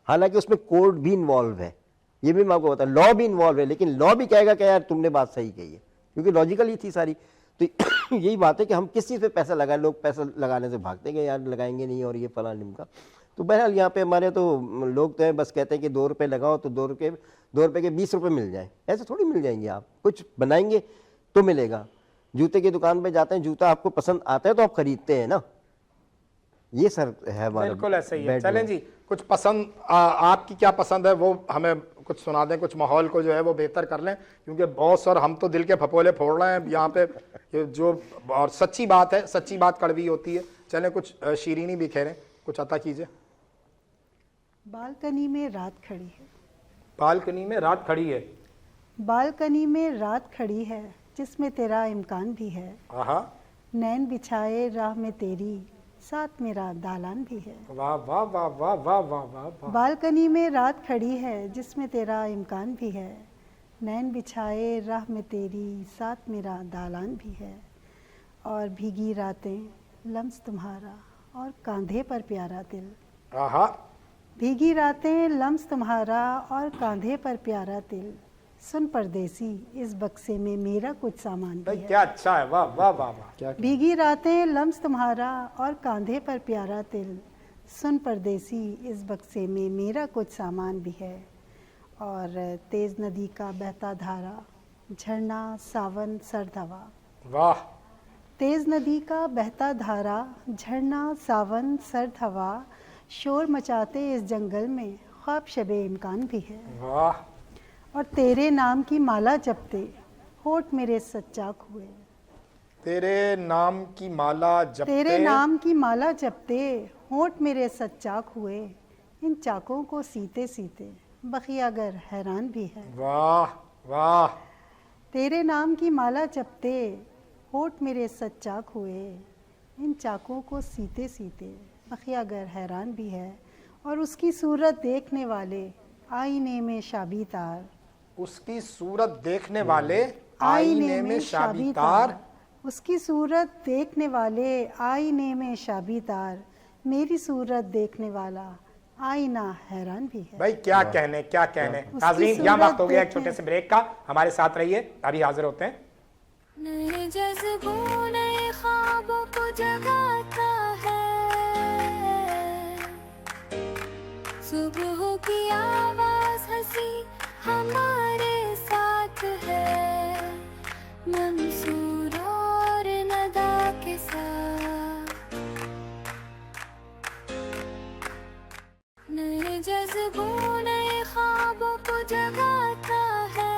हालांकि उसमें कोड भी इन्वॉल्व है, ये भी मैं आपको बता, लॉ भी इन्वॉल्व है, लेकिन लॉ भी कहेगा कि यार तुमने बात सही कही है, क्योंकि लॉजिकल ही थी सारी। तो यही बात है कि हम किस चीज़ पे पैसा लगाएं। लोग पैसा लगाने से भागते हैं, यार लगाएंगे नहीं और ये फला निमका। तो बहरहाल यहाँ पे हमारे तो लोग तो हैं बस कहते हैं कि 2 रुपये लगाओ तो 2 रुपये के 20 रुपये मिल जाए। ऐसे थोड़ी मिल जाएंगे। आप कुछ बनाएंगे तो मिलेगा। जूते की दुकान पे जाते हैं, जूता आपको पसंद आता है तो आप खरीदते हैं ना। ये सर है हमारा। बिल्कुल ऐसा ही है। चलें जी, कुछ पसंद आपकी क्या पसंद है वो हमें कुछ सुना दें, कुछ माहौल को जो है वो बेहतर कर लें, क्योंकि बहुत सर हम तो दिल के फपोले फोड़ रहे हैं यहाँ पे। ये जो और सच्ची बात है, सच्ची बात कड़वी होती है। चलें कुछ शीरीनी बिखेरें, कुछ अता कीजिए। बालकनी में रात खड़ी है, बालकनी में रात खड़ी है, बालकनी में रात खड़ी है, जिसमें तेरा इम्कान भी है। आहा, नैन बिछाए राह में तेरी, साथ मेरा दालान भी है। वाह वाह वाह वाह वाह वाह वाह वाह। बालकनी में रात खड़ी है, जिसमें तेरा इम्कान भी है। नैन बिछाए राह में तेरी, साथ मेरा दालान भी है। और भीगी रातें, लम्स तुम्हारा, और कांधे पर प्यारा दिल। आहा, भीगी रातें, लम्स तुम्हारा, और कांधे पर प्यारा दिल। सुन परदेसी, इस बक्से में मेरा कुछ सामान भी भाई है। क्या अच्छा है, वाह वाह वाह वाह। क्या भीगी रातें, लम्स तुम्हारा, और कांधे पर प्यारा दिल। सुन परदेसी, इस बक्से में मेरा कुछ सामान भी है। और तेज नदी का बहता धारा, झरना सावन सर्द हवा। वाह, तेज नदी का बहता धारा, झरना सावन सर्द हवा। शोर मचाते इस जंगल में, ख्वाब शबे इम्कान भी है। वाह। और तेरे नाम की माला जपते, होठ मेरे सच्चाक हुए। तेरे नाम की माला जपते, तेरे नाम की माला जपते, होठ मेरे सच्चाक हुए। इन चाकों को सीते सीते, बखियागर हैरान भी है। वाह वाह। तेरे नाम की माला जपते, होठ मेरे सच्चाक हुए। इन चाकों को सीते सीते, बखियागर हैरान भी है। और उसकी सूरत देखने वाले, आईने में शाबी तार। उसकी सूरत देखने वाले, आईने में शाबी तार। उसकी सूरत देखने वाले, आईने में शाबी तार। मेरी सूरत देखने वाला, आईना हैरान भी है। भाई क्या कहने, क्या कहने। उसकी नाज़रीन, यहाँ वक्त हो गया एक सूरत छोटे से ब्रेक का। हमारे साथ रहिए, अभी हाजिर होते हैं। नए जज्बों नए ख्वाबों को जगाता है। सुबह की आवाज हंसी हमारे साथ है। मंसूर और नदा के साथ नए जज्बों नए ख्वाबों को जगाता है।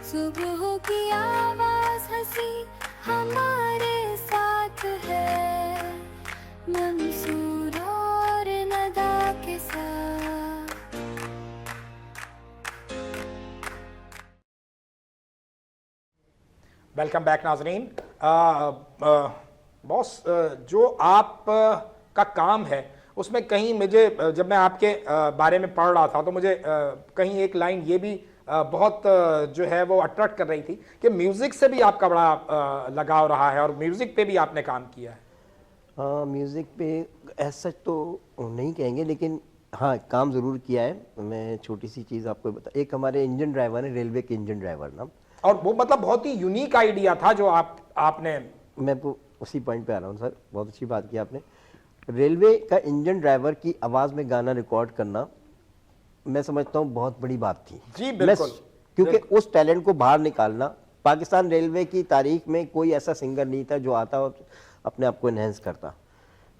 सुबह की आवाज हंसी हमारे साथ है। मंसूर और नदा के साथ। वेलकम बैक नाजरीन। बॉस, जो आप का काम है उसमें कहीं मुझे, जब मैं आपके बारे में पढ़ रहा था तो मुझे कहीं एक लाइन ये भी बहुत जो है वो अट्रैक्ट कर रही थी कि म्यूज़िक से भी आपका बड़ा लगाव रहा है और म्यूज़िक पे भी आपने काम किया है। हाँ, म्यूज़िक पे ऐसा तो नहीं कहेंगे, लेकिन हाँ काम ज़रूर किया है। मैं छोटी सी चीज़ आपको बता, एक हमारे इंजन ड्राइवर है, रेलवे के इंजन ड्राइवर ना, और वो मतलब बहुत ही यूनिक आइडिया था जो आपने। मैं उसी पॉइंट पे आ रहा हूँ सर, बहुत अच्छी बात की आपने। रेलवे का इंजन ड्राइवर की आवाज़ में गाना रिकॉर्ड करना मैं समझता हूँ बहुत बड़ी बात थी। जी, बिल्कुल। क्योंकि उस टैलेंट को बाहर निकालना, पाकिस्तान रेलवे की तारीख में कोई ऐसा सिंगर नहीं था जो आता और अपने आप को एनहेंस करता।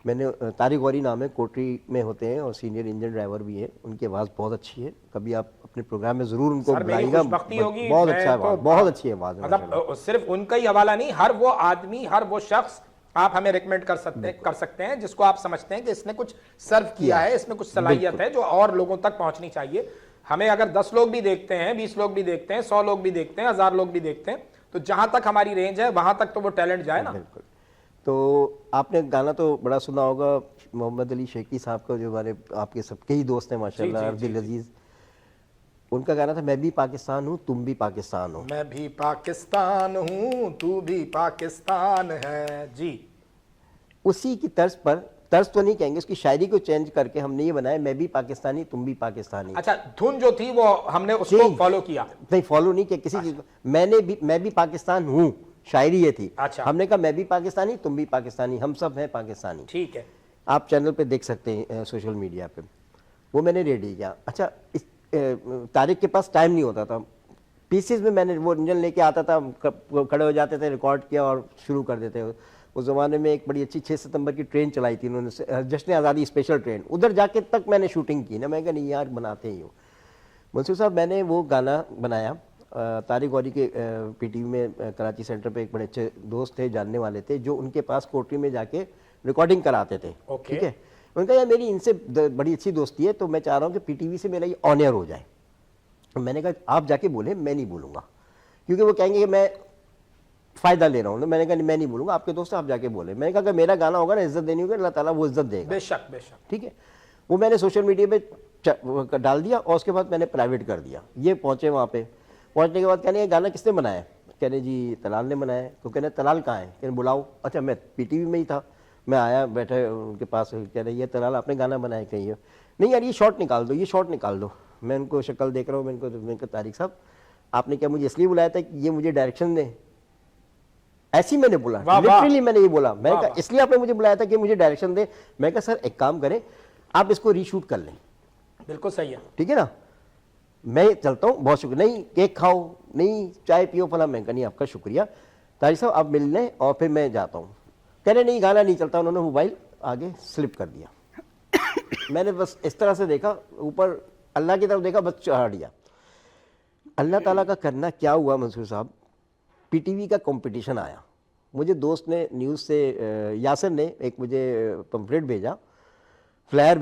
मैंने तारिक गौरी नाम है, कोटरी में होते हैं और सीनियर इंजन ड्राइवर भी हैं, उनकी आवाज़ बहुत अच्छी है, कभी आप अपने प्रोग्राम में ज़रूर उनको सर, मेरी बुलाइएगा। खुशबख्ती होगी, बहुत मैं अच्छा तो- आवाज़, बहुत अच्छी आवाज़ है माशाल्लाह। मतलब सिर्फ उनका ही हवाला नहीं, हर वो आदमी, हर वो शख्स आप हमें रिकमेंड कर सकते हैं जिसको आप समझते हैं कि इसने कुछ सर्व किया है, इसमें कुछ सलाहियत है जो और लोगों तक पहुंचनी चाहिए। हमें अगर 10 लोग भी देखते हैं, 20 लोग भी देखते हैं, 100 लोग भी देखते हैं, 1000 लोग भी देखते हैं, तो जहां तक हमारी रेंज है वहां तक तो वो टैलेंट जाए ना। बिल्कुल। तो आपने गाना तो बड़ा सुना होगा मोहम्मद अली शेखी साहब का, जो हमारे आपके सबके ही दोस्त हैं माशाल्लाह, अब्दुल अजीज। उनका गाना था मैं भी पाकिस्तान हूँ तुम भी पाकिस्तान हो। मैं भी पाकिस्तान हूँ तू भी पाकिस्तान है जी। उसी की तर्ज पर, तर्ज तो नहीं कहेंगे, उसकी शायरी को चेंज करके हमने ये बनाया मैं भी पाकिस्तानी तुम भी पाकिस्तानी। अच्छा, धुन जो थी वो हमने उसको फॉलो किया? नहीं, फॉलो नहीं किया किसी चीज को। मैं भी पाकिस्तान हूँ, शायरी ये थी। अच्छा। हमने कहा मैं भी पाकिस्तानी तुम भी पाकिस्तानी, हम सब हैं पाकिस्तानी। ठीक है, आप चैनल पे देख सकते हैं, सोशल मीडिया पे वो मैंने रेडी किया। अच्छा, इस तारिक के पास टाइम नहीं होता था, पीसेस में मैंने वो इंजन लेके आता था, खड़े हो जाते थे, रिकॉर्ड किया और शुरू कर देते। उस ज़माने में एक बड़ी अच्छी 6 सितंबर की ट्रेन चलाई थी उन्होंने, जश्न आज़ादी स्पेशल ट्रेन, उधर जाके तक मैंने शूटिंग की ना। मैं कहा नहीं यार, बनाते ही हो। मंसूर साहब, मैंने वो गाना बनाया, तारिक गौरी के पीटीवी में कराची सेंटर पे एक बड़े अच्छे दोस्त थे, जानने वाले थे, जो उनके पास कोटरी में जाके रिकॉर्डिंग कराते थे। ठीक है, उनका यार मेरी इनसे बड़ी अच्छी दोस्ती है, तो मैं चाह रहा हूँ कि पीटीवी से मेरा ये ऑन एयर हो जाए। मैंने कहा आप जाके बोले, मैं नहीं बोलूँगा, क्योंकि वो कहेंगे कि मैं फ़ायदा ले रहा हूँ। मैंने कहा मैं नहीं बोलूँगा, आपके दोस्त आप जाके बोले। मैंने कहा कि मेरा गाना होगा ना, इज्जत देनी होगी, अल्लाह ताला वो इज्जत देगा। बेशक बेशक। ठीक है, वो मैंने सोशल मीडिया पे डाल दिया और उसके बाद मैंने प्राइवेट कर दिया। ये पहुँचे वहाँ पे, पहुँचने के बाद कहने ये गाना किसने बनाया? कहने जी तलाल ने बनाया। तो कहने तलाल कहाँ है? कहने बुलाओ। अच्छा, मैं पीटीवी में ही था, मैं आया, बैठे उनके पास, कह रहे ये तलाल आपने गाना बनाया कहीं? नहीं यार, ये शॉट निकाल दो, ये शॉट निकाल दो। मैं उनको शक्ल देख रहा हूँ, मैंने कहा तारिक साहब आपने क्या मुझे इसलिए बुलाया था कि ये मुझे डायरेक्शन दे? ऐसी मैंने बोला, लिटरली मैंने ये बोला। मैंने कहा इसलिए आपने मुझे बुलाया था कि मुझे डायरेक्शन दे? मैं कहा सर एक काम करें, आप इसको रीशूट कर लें। बिल्कुल सही है, ठीक है ना, मैं चलता हूँ, बहुत शुक्रिया। नहीं केक खाओ, नहीं चाय पियो, फला। मैं कहा नहीं आपका शुक्रिया तारिक साहब, आप मिल लें और फिर मैं जाता हूँ। कह रहे नहीं गाना नहीं चलता। उन्होंने मोबाइल आगे स्लिप कर दिया। मैंने बस इस तरह से देखा, ऊपर अल्लाह की तरफ देखा, बस चढ़ा दिया। अल्लाह ताला का करना क्या हुआ मंसूर साहब, पीटीवी का कंपटीशन आया। मुझे दोस्त ने न्यूज़ से, यासिर ने एक मुझे पम्फलेट भेजा, फ्लायर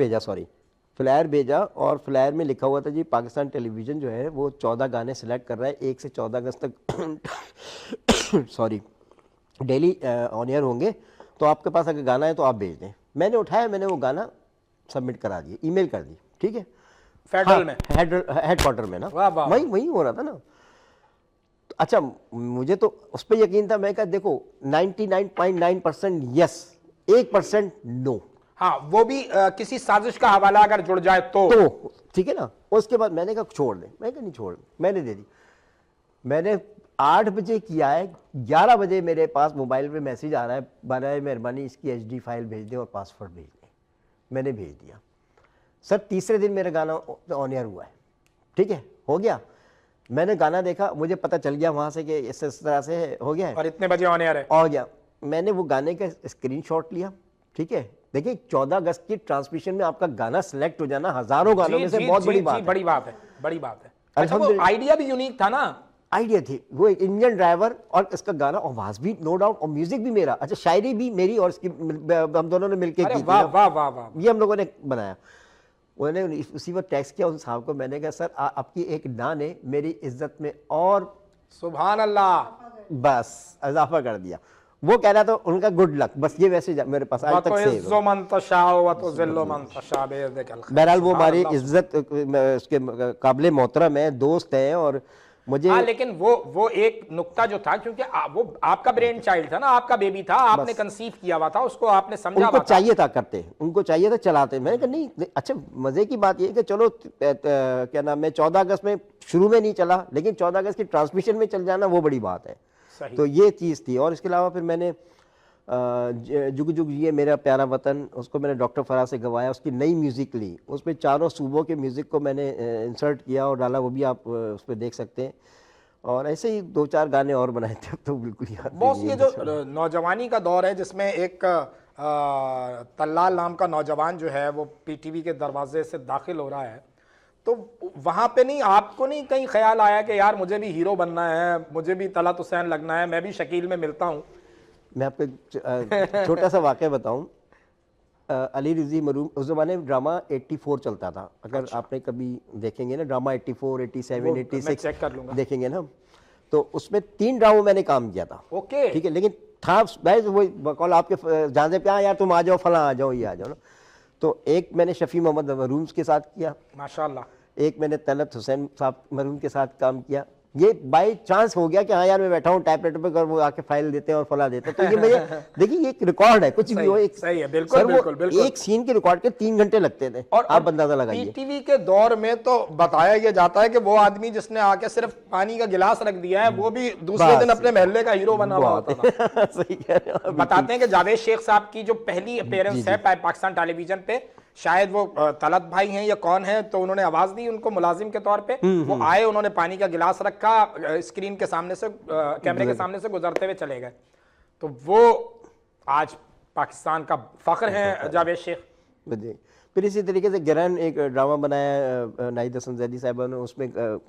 भेजा और फ्लायर में लिखा हुआ था जी पाकिस्तान टेलीविज़न जो है वो 14 गाने सेलेक्ट कर रहा है, 1 से 14 अगस्त तक सॉरी डेली ऑन एयर होंगे, तो आपके पास अगर गाना है तो आप भेज दें। मैंने उठाया, मैंने वो गाना सबमिट करा दिया, ईमेल कर दी। ठीक है, फेडरल में, हेडक्वार्टर में ना, वाह वाह, वही हो रहा था ना। अच्छा, मुझे तो उस पर यकीन था। मैं कहा देखो 99.9% यस, 1% नो। हाँ, वो भी किसी साजिश का हवाला अगर जुड़ जाए तो ठीक है ना। उसके बाद मैंने कहा छोड़ दे, मैं कहा नहीं छोड़, मैंने दे दी। मैंने 8 बजे किया है, 11 बजे मेरे पास मोबाइल पे मैसेज आ रहा है, बनाए मेहरबानी इसकी HD फाइल भेज दें और पासवर्ड भेज दें। मैंने भेज दिया सर, तीसरे दिन मेरा गाना ऑन एयर हुआ है। ठीक है, हो गया। मैंने गाना देखा, मुझे पता चल गया वहाँ से कि इस तरह से हो गया है और इतने बजे ऑन एयर है, हो गया। मैंने वो गाने का स्क्रीनशॉट लिया। ठीक है, देखिए 14 अगस्त की ट्रांसमिशन में आपका गाना सिलेक्ट हो जाना हजारों गानों में से बहुत बड़ी बात है। बड़ी बात है, बड़ी बात है। अच्छा, वो आइडिया भी यूनिक था ना, आइडिया थी, वो एक इंजन ड्राइवर और इसका गाना, आवाज भी नो डाउट, और म्यूजिक भी मेरा। अच्छा, शायरी भी मेरी और इसकी हम दोनों ने मिलकर की थी। वाह वाह वाह वाह, ये हम लोगों ने बनाया। उन्होंने उसी वक्त टैक्स किया उन साहब को। मैंने कहा सर आपकी एक ना ने मेरी इज्जत में और सुभान अल्लाह, बस इजाफा कर दिया। वो कह रहा था उनका गुड लक, बस ये वैसे मेरे पास आज तक सेव है। बहरहाल वो हमारी इज्जत उसके काबिल मोहतरम है, दोस्त है। और मुझे लेकिन वो एक नुक्ता जो था, क्योंकि वो आपका ब्रेन चाइल्ड था ना, आपका बेबी था, आपने कंसीव किया हुआ था उसको, आपने समझा, उनको चाहिए था करते, उनको चाहिए था चलाते। मैंने कहा नहीं, अच्छा मजे की बात ये कि चलो क्या नाम है 14 अगस्त में शुरू में नहीं चला, लेकिन 14 अगस्त की ट्रांसमिशन में चल जाना वो बड़ी बात है। तो ये चीज़ थी। और इसके अलावा फिर मैंने जुग जुग ये मेरा प्यारा वतन, उसको मैंने डॉक्टर फराज से गवाया, उसकी नई म्यूज़िक ली, उसमें चारों सूबों के म्यूज़िक को मैंने इंसर्ट किया और डाला, वो भी आप उस पर देख सकते हैं। और ऐसे ही 2-4 गाने और बनाए थे, अब तो बिल्कुल याद बॉस नहीं ये है। जो नौजवानी का दौर है जिसमें एक तल्लाल नाम का नौजवान जो है वो पीटीवी के दरवाजे से दाखिल हो रहा है, तो वहाँ पे नहीं आपको नहीं कहीं ख्याल आया कि यार मुझे भी हीरो बनना है, मुझे भी तलत हुसैन लगना है, मैं भी शकील में मिलता हूँ? मैं आपको एक छोटा सा वाक़या बताऊं। अली रिजी मरूम, उस ज़माने में ड्रामा 84 चलता था, अगर आपने कभी देखेंगे ना ड्रामा 84, 87, वो मैं 86 चेक कर लूंगा। देखेंगे ना, तो उसमें 3 ड्रामों मैंने काम किया था। ओके। ठीक है, लेकिन था भाई वो कॉल आपके जहाँ से क्या यार तुम आ जाओ, फला आ जाओ, ये आ जाओ ना। तो एक मैंने शफ़ी मोहम्मद मरूम के साथ किया, माशाल्लाह। एक मैंने तलत हुसैन साहब मरूम के साथ काम किया। ये बाय चांस हो गया कि हाँ यार मैं बैठा हूँ टाइपराइटर पे, कर वो आके फाइल देते हैं और फला देते हैं, तो ये मुझे देखिए ये एक रिकॉर्ड है, कुछ भी हो। एक सही है, बिल्कुल, सर, वो बिल्कुल, बिल्कुल। एक सीन के रिकॉर्ड के 3 घंटे लगते थे, और आप अंदाजा लगाइए। पीटीवी के दौर में तो बताया ये जाता है कि वो आदमी जिसने आके सिर्फ पानी का गिलास रख दिया है वो भी दूसरे दिन अपने महल्ले का हीरो बना हुआ होता था। सही कह रहे हैं आप। बताते हैं कि जावेद शेख साहब की जो पहली अपीयरेंस है पाकिस्तान टेलीविजन पे, शायद वो तलत भाई हैं या कौन है, तो उन्होंने आवाज दी उनको मुलाजिम के तौर पे। वो आए, उन्होंने पानी का गिलास रखा, स्क्रीन के सामने से कैमरे के सामने से गुजरते हुए चले गए। तो वो आज पाकिस्तान का फख्र है जावेद शेख। जी। फिर इसी तरीके से गरन एक ड्रामा बनाया नाहिद हसन जैदी साहब ने, उसमें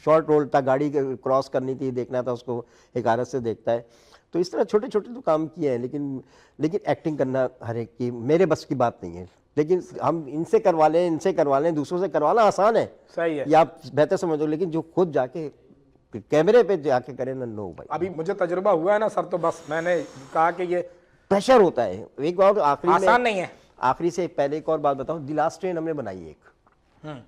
शॉर्ट रोल था, गाड़ी क्रॉस करनी थी, देखना था उसको, हिकारत से देखता है। तो इस तरह छोटे छोटे तो काम किए हैं, लेकिन एक्टिंग करना हर एक की मेरे बस की बात नहीं है। लेकिन हम इनसे करवा लें, दूसरों से करवाना आसान है, सही है, ये आप बेहतर समझो, लेकिन जो खुद जाके कैमरे पे जाके करें ना, नो भाई। अभी मुझे तजुर्बा हुआ है ना सर, तो बस मैंने कहा कि ये प्रेशर होता है। एक बार आखिरी आसान नहीं है। आखिरी से पहले एक और बात बताऊं, द लास्ट ट्रेन हमने बनाई एक,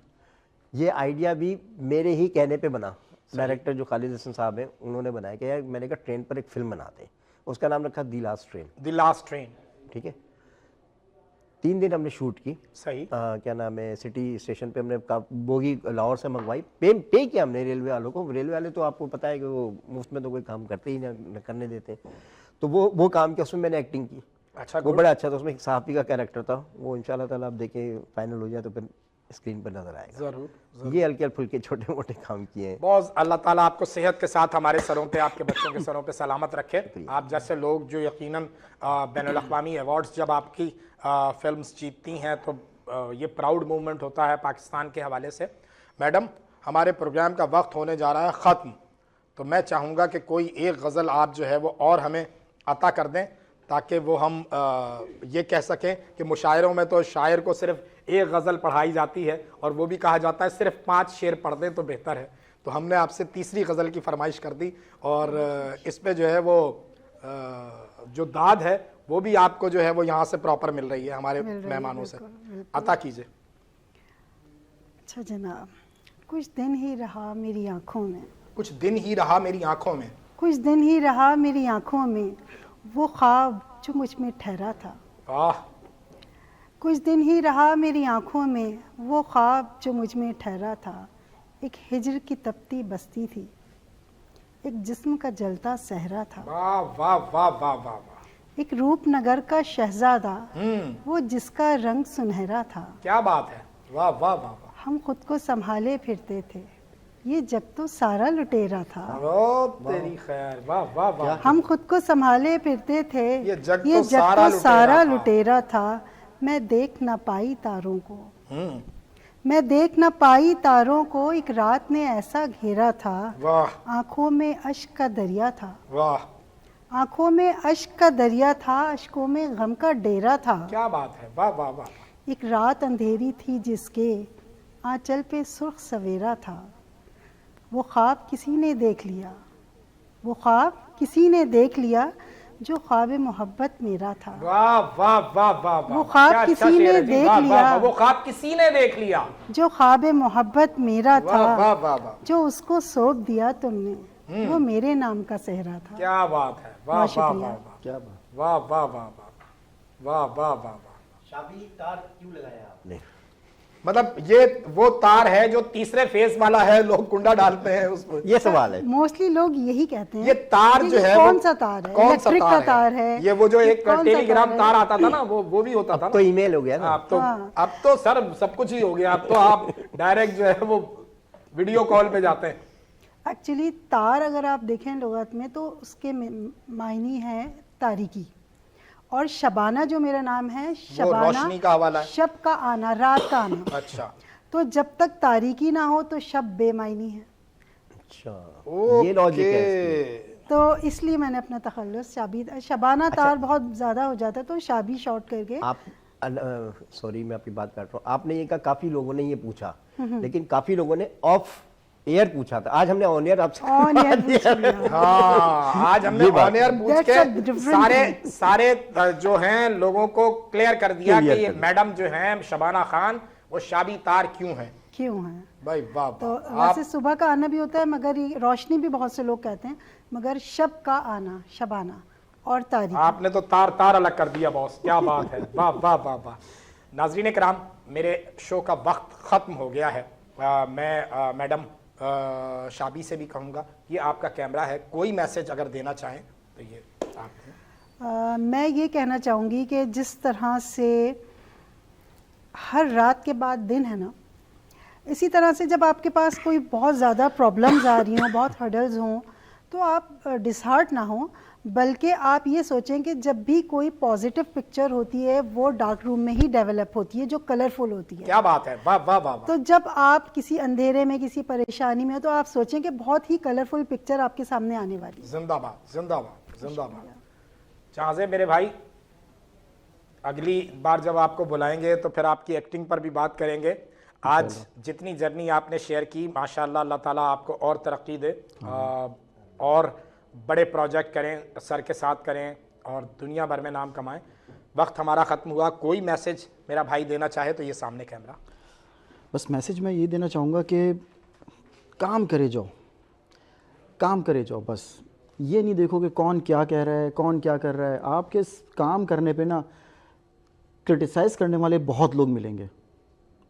ये आइडिया भी मेरे ही कहने पे बना। डायरेक्टर जो खालिद हसन साहब हैं उन्होंने बनाया कि यार मैंने कहा ट्रेन पर एक फिल्म बनाते हैं, उसका नाम रखा the last train. The last train, ठीक है। 3 दिन हमने शूट की। सही। क्या नाम है, सिटी स्टेशन पे हमने बोगी लाहौर से मंगवाई, पे किया हमने रेलवे वालों को। रेलवे वाले तो आपको पता है कि वो मुफ्त में तो कोई काम करते ही ना करने देते, तो वो काम किया, उसमें मैंने एक्टिंग की। अच्छा, वो बड़ा अच्छा था, उसमें एक साहबी का कैरेक्टर था, वो इंशाल्लाह ताला आप देखें फाइनल हो जाए तो फिर स्क्रीन पर नजर आएगा। जरूर। ये हल्के फुल्के छोटे मोटे काम किए हैं। बहुत अल्लाह ताला आपको सेहत के साथ हमारे सरों पे, आपके बच्चों के सरों पे सलामत रखे। आप जैसे लोग जो यकीनन बैनुल अक़वामी अवार्ड्स जब आपकी फिल्म्स जीतती हैं तो ये प्राउड मूवमेंट होता है पाकिस्तान के हवाले से। मैडम, हमारे प्रोग्राम का वक्त होने जा रहा है ख़त्म, तो मैं चाहूँगा कि कोई एक गज़ल आप जो है वो और हमें अता कर दें, ताकि वो हम ये कह सकें कि मुशायरों में तो शायर को सिर्फ एक गज़ल पढ़ाई जाती है और वो भी कहा जाता है सिर्फ 5 शेर पढ़ दें तो बेहतर है। तो हमने आपसे तीसरी गज़ल की फरमाइश कर दी, और इस पे जो है वो जो दाद है वो भी आपको जो है वो यहाँ से प्रॉपर मिल रही है हमारे मेहमानों से। अता कीजिए। अच्छा जनाब, कुछ दिन ही रहा मेरी आँखों में, कुछ दिन ही रहा मेरी आँखों में, कुछ दिन ही रहा मेरी आँखों में, वो ख्वाब जो मुझ में ठहरा था। आह, कुछ दिन ही रहा मेरी आँखों में, वो ख्वाब जो मुझ में ठहरा था। एक हिजर की तपती बस्ती थी, एक जिस्म का जलता सहरा था। वाह वाह वाह वाह वाह वाह, एक रूपनगर का शहजादा, वो जिसका रंग सुनहरा था। क्या बात है, वाह वाह वाह वाह। हम खुद को संभाले फिरते थे, ये जग तो सारा लुटेरा था। ओ तेरी खैर, वाह वाह वाह। हम खुद को संभाले फिरते थे, ये जग ये तो सारा सारा लुटेरा लुटेरा था। मैं देख न पाई तारों को, मैं देख न पाई तारों को, एक रात ने ऐसा घेरा था। वाह आंखों में अश्क का दरिया था, वाह, आंखों में अश्क का दरिया था, अश्कों में गम का डेरा था। क्या बात है, वाह वाह वाह। एक रात अंधेरी थी जिसके आंचल पे सुर्ख सवेरा था। वो ख्वाब किसी ने देख लिया, वो ख्वाब किसी ने देख लिया, जो ख्वाब मोहब्बत मेरा था। वाह वाह वाह वाह वाह, वो ख्वाब क्या अच्छा किसी शेर ने है जी, देख वाह, वाह, लिया। वाह, वो ख्वाब किसी ने देख लिया, जो ख्वाब मोहब्बत मेरा वाह वाह था, वाह वाह, जो उसको सौंप दिया तुमने, वो मेरे नाम का सहरा था। क्या बात है, वाह बहुत वाह शुक्रिया। वाह वाह, क्या बात, वाह वाह वाह वाह वाह वाह वाह वाह। शाबी तार क्यों लगाया आपने? मतलब ये वो तार है जो तीसरे फेज वाला है, लोग कुंडा डालते हैं उसमें। ये सवाल है। मोस्टली लोग यही कहते हैं। ये तार जो है कौन वो सा तार है? कौन सा इलेक्ट्रिक का तार है? ये वो जो एक कौन सा टेलीग्राम तार तार है? आता था ना, वो भी होता था तो ना। ईमेल हो गया ना। अब तो सर सब कुछ ही हो गया। अब तो आप डायरेक्ट जो है वो वीडियो कॉल पे जाते हैं। एक्चुअली तार अगर आप देखें लुगत में तो उसके मायने है तारीकी, और शबाना जो मेरा नाम है, शबाना रोशनी का हवाला है। शब का आना, रात का आना। अच्छा, तो जब तक तारीकी ना हो तो शब बेमायनी है। अच्छा, ये लॉजिक है इसकी। तो इसलिए मैंने अपना तखल्लुस शबाना तार बहुत ज़्यादा हो जाता है तो शाबी शॉर्ट करके। आप सॉरी मैं आपकी बात काट रहा हूँ। आपने ये कहा काफी लोगों ने ये पूछा, लेकिन काफी लोगों ने ऑफ एयर पूछा था। आज हमने ऑन एयर आपसे ऑन एयर पूछ लिया। हाँ, आज हमने ऑन एयर पूछ That's a के different सारे जो हैं लोगों को क्लियर कर दिया Clear कि ये कर दिया। मैडम जो हैं शबाना खान वो शाबी तार क्यों हैं। क्यों है? भाई वाह तो वाह। वैसे सुबह का आना भी होता है, मगर ये रोशनी भी बहुत से लोग कहते हैं, मगर शब का आना, शबाना और तारीकी। आपने तो तार तार अलग कर दिया बॉस, क्या बात है। वाह वाह वाह वाह। नाजरीन कराम, मेरे शो का वक्त ख़त्म हो गया है। मैं मैडम शाबी से भी कहूँगा, ये आपका कैमरा है, कोई मैसेज अगर देना चाहें तो ये आप। मैं ये कहना चाहूँगी कि जिस तरह से हर रात के बाद दिन है ना, इसी तरह से जब आपके पास कोई बहुत ज़्यादा प्रॉब्लम्स आ रही हों, बहुत हर्डल्स हों, तो आप डिसहार्ट ना हो, बल्कि आप ये सोचें कि जब भी कोई पॉजिटिव पिक्चर होती है वो डार्क रूम में ही डेवलप होती है, जो कलरफुल होती है। क्या बात है, वाह वाह वाह वाह। तो जब आप किसी अंधेरे में, किसी परेशानी में हो, तो आप सोचें कि बहुत ही कलरफुल पिक्चर आपके सामने आने वाली है। जिंदाबाद जिंदाबाद जिंदाबाद। चाहे मेरे भाई, अगली बार जब आपको बुलाएंगे तो फिर आपकी एक्टिंग पर भी बात करेंगे। आज जितनी जर्नी आपने शेयर की, माशाल्लाह, अल्लाह ताला आपको और तरक्की दे, और बड़े प्रोजेक्ट करें, सर के साथ करें और दुनिया भर में नाम कमाएं। वक्त हमारा ख़त्म हुआ। कोई मैसेज मेरा भाई देना चाहे तो ये सामने कैमरा। बस मैसेज मैं ये देना चाहूँगा कि काम करे जाओ, काम करे जाओ। बस ये नहीं देखो कि कौन क्या कह रहा है, कौन क्या कर रहा है। आपके काम करने पे ना क्रिटिसाइज़ करने वाले बहुत लोग मिलेंगे,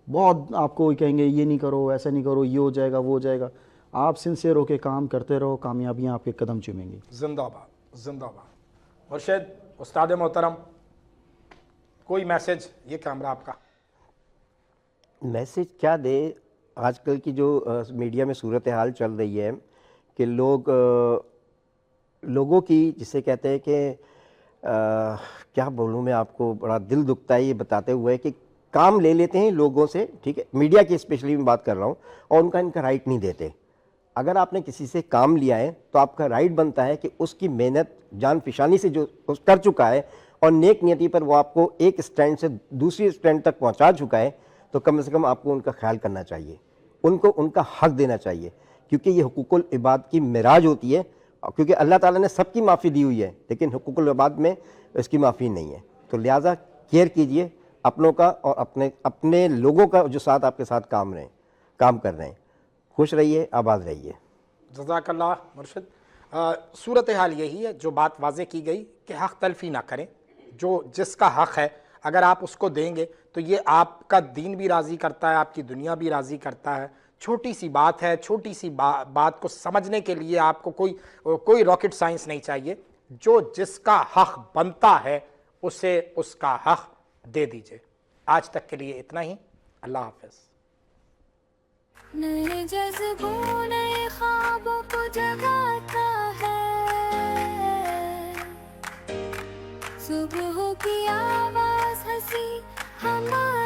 बहुत आपको कहेंगे ये नहीं करो, ऐसा नहीं करो, ये हो जाएगा, वो हो जाएगा। आप सिंसियर होकर काम करते रहो, कामयाबियाँ आपके कदम चूमेंगी। जिंदाबाद जिंदाबाद। मुर्शिद, उस्ताद मोहतरम, कोई मैसेज, ये कैमरा आपका। मैसेज क्या दे? आजकल की जो मीडिया में सूरत हाल चल रही है कि लोगों की, जिसे कहते हैं कि क्या बोलूँ मैं आपको, बड़ा दिल दुखता है ये बताते हुए कि काम ले लेते हैं लोगों से, ठीक है, मीडिया की स्पेशली मैं बात कर रहा हूँ, और उनका इनका राइट नहीं देते। अगर आपने किसी से काम लिया है तो आपका राइट बनता है कि उसकी मेहनत जान फिशानी से जो कर चुका है और नेक नियति पर वो आपको एक स्टैंड से दूसरी स्टैंड तक पहुंचा चुका है, तो कम से कम आपको उनका ख्याल करना चाहिए, उनको उनका हक देना चाहिए, क्योंकि ये हुकूकुल इबाद की मिराज होती है। क्योंकि अल्लाह ताला ने सबकी माफ़ी दी हुई है, लेकिन हुकूकुल इबाद में इसकी माफ़ी नहीं है। तो लिहाजा केयर कीजिए अपनों का और अपने लोगों का जो साथ आपके साथ काम कर रहे हैं। खुश रहिए, आबाद रहिए। जज़ाकल्लाह मुर्शिद। सूरत हाल यही है, जो बात वाज़े की गई कि हक़ तलफ़ी ना करें। जो जिसका हक़ है अगर आप उसको देंगे तो ये आपका दीन भी राज़ी करता है, आपकी दुनिया भी राज़ी करता है। छोटी सी बात है, छोटी सी बात को समझने के लिए आपको कोई रॉकेट साइंस नहीं चाहिए। जो जिसका हक़ बनता है उसे उसका हक़ दे दीजिए। आज तक के लिए इतना ही। अल्लाह हाफ़िज़। नए जज्बों, नए ख्वाबों को जगाता है, सुबह की आवाज़ हंसी हमारी।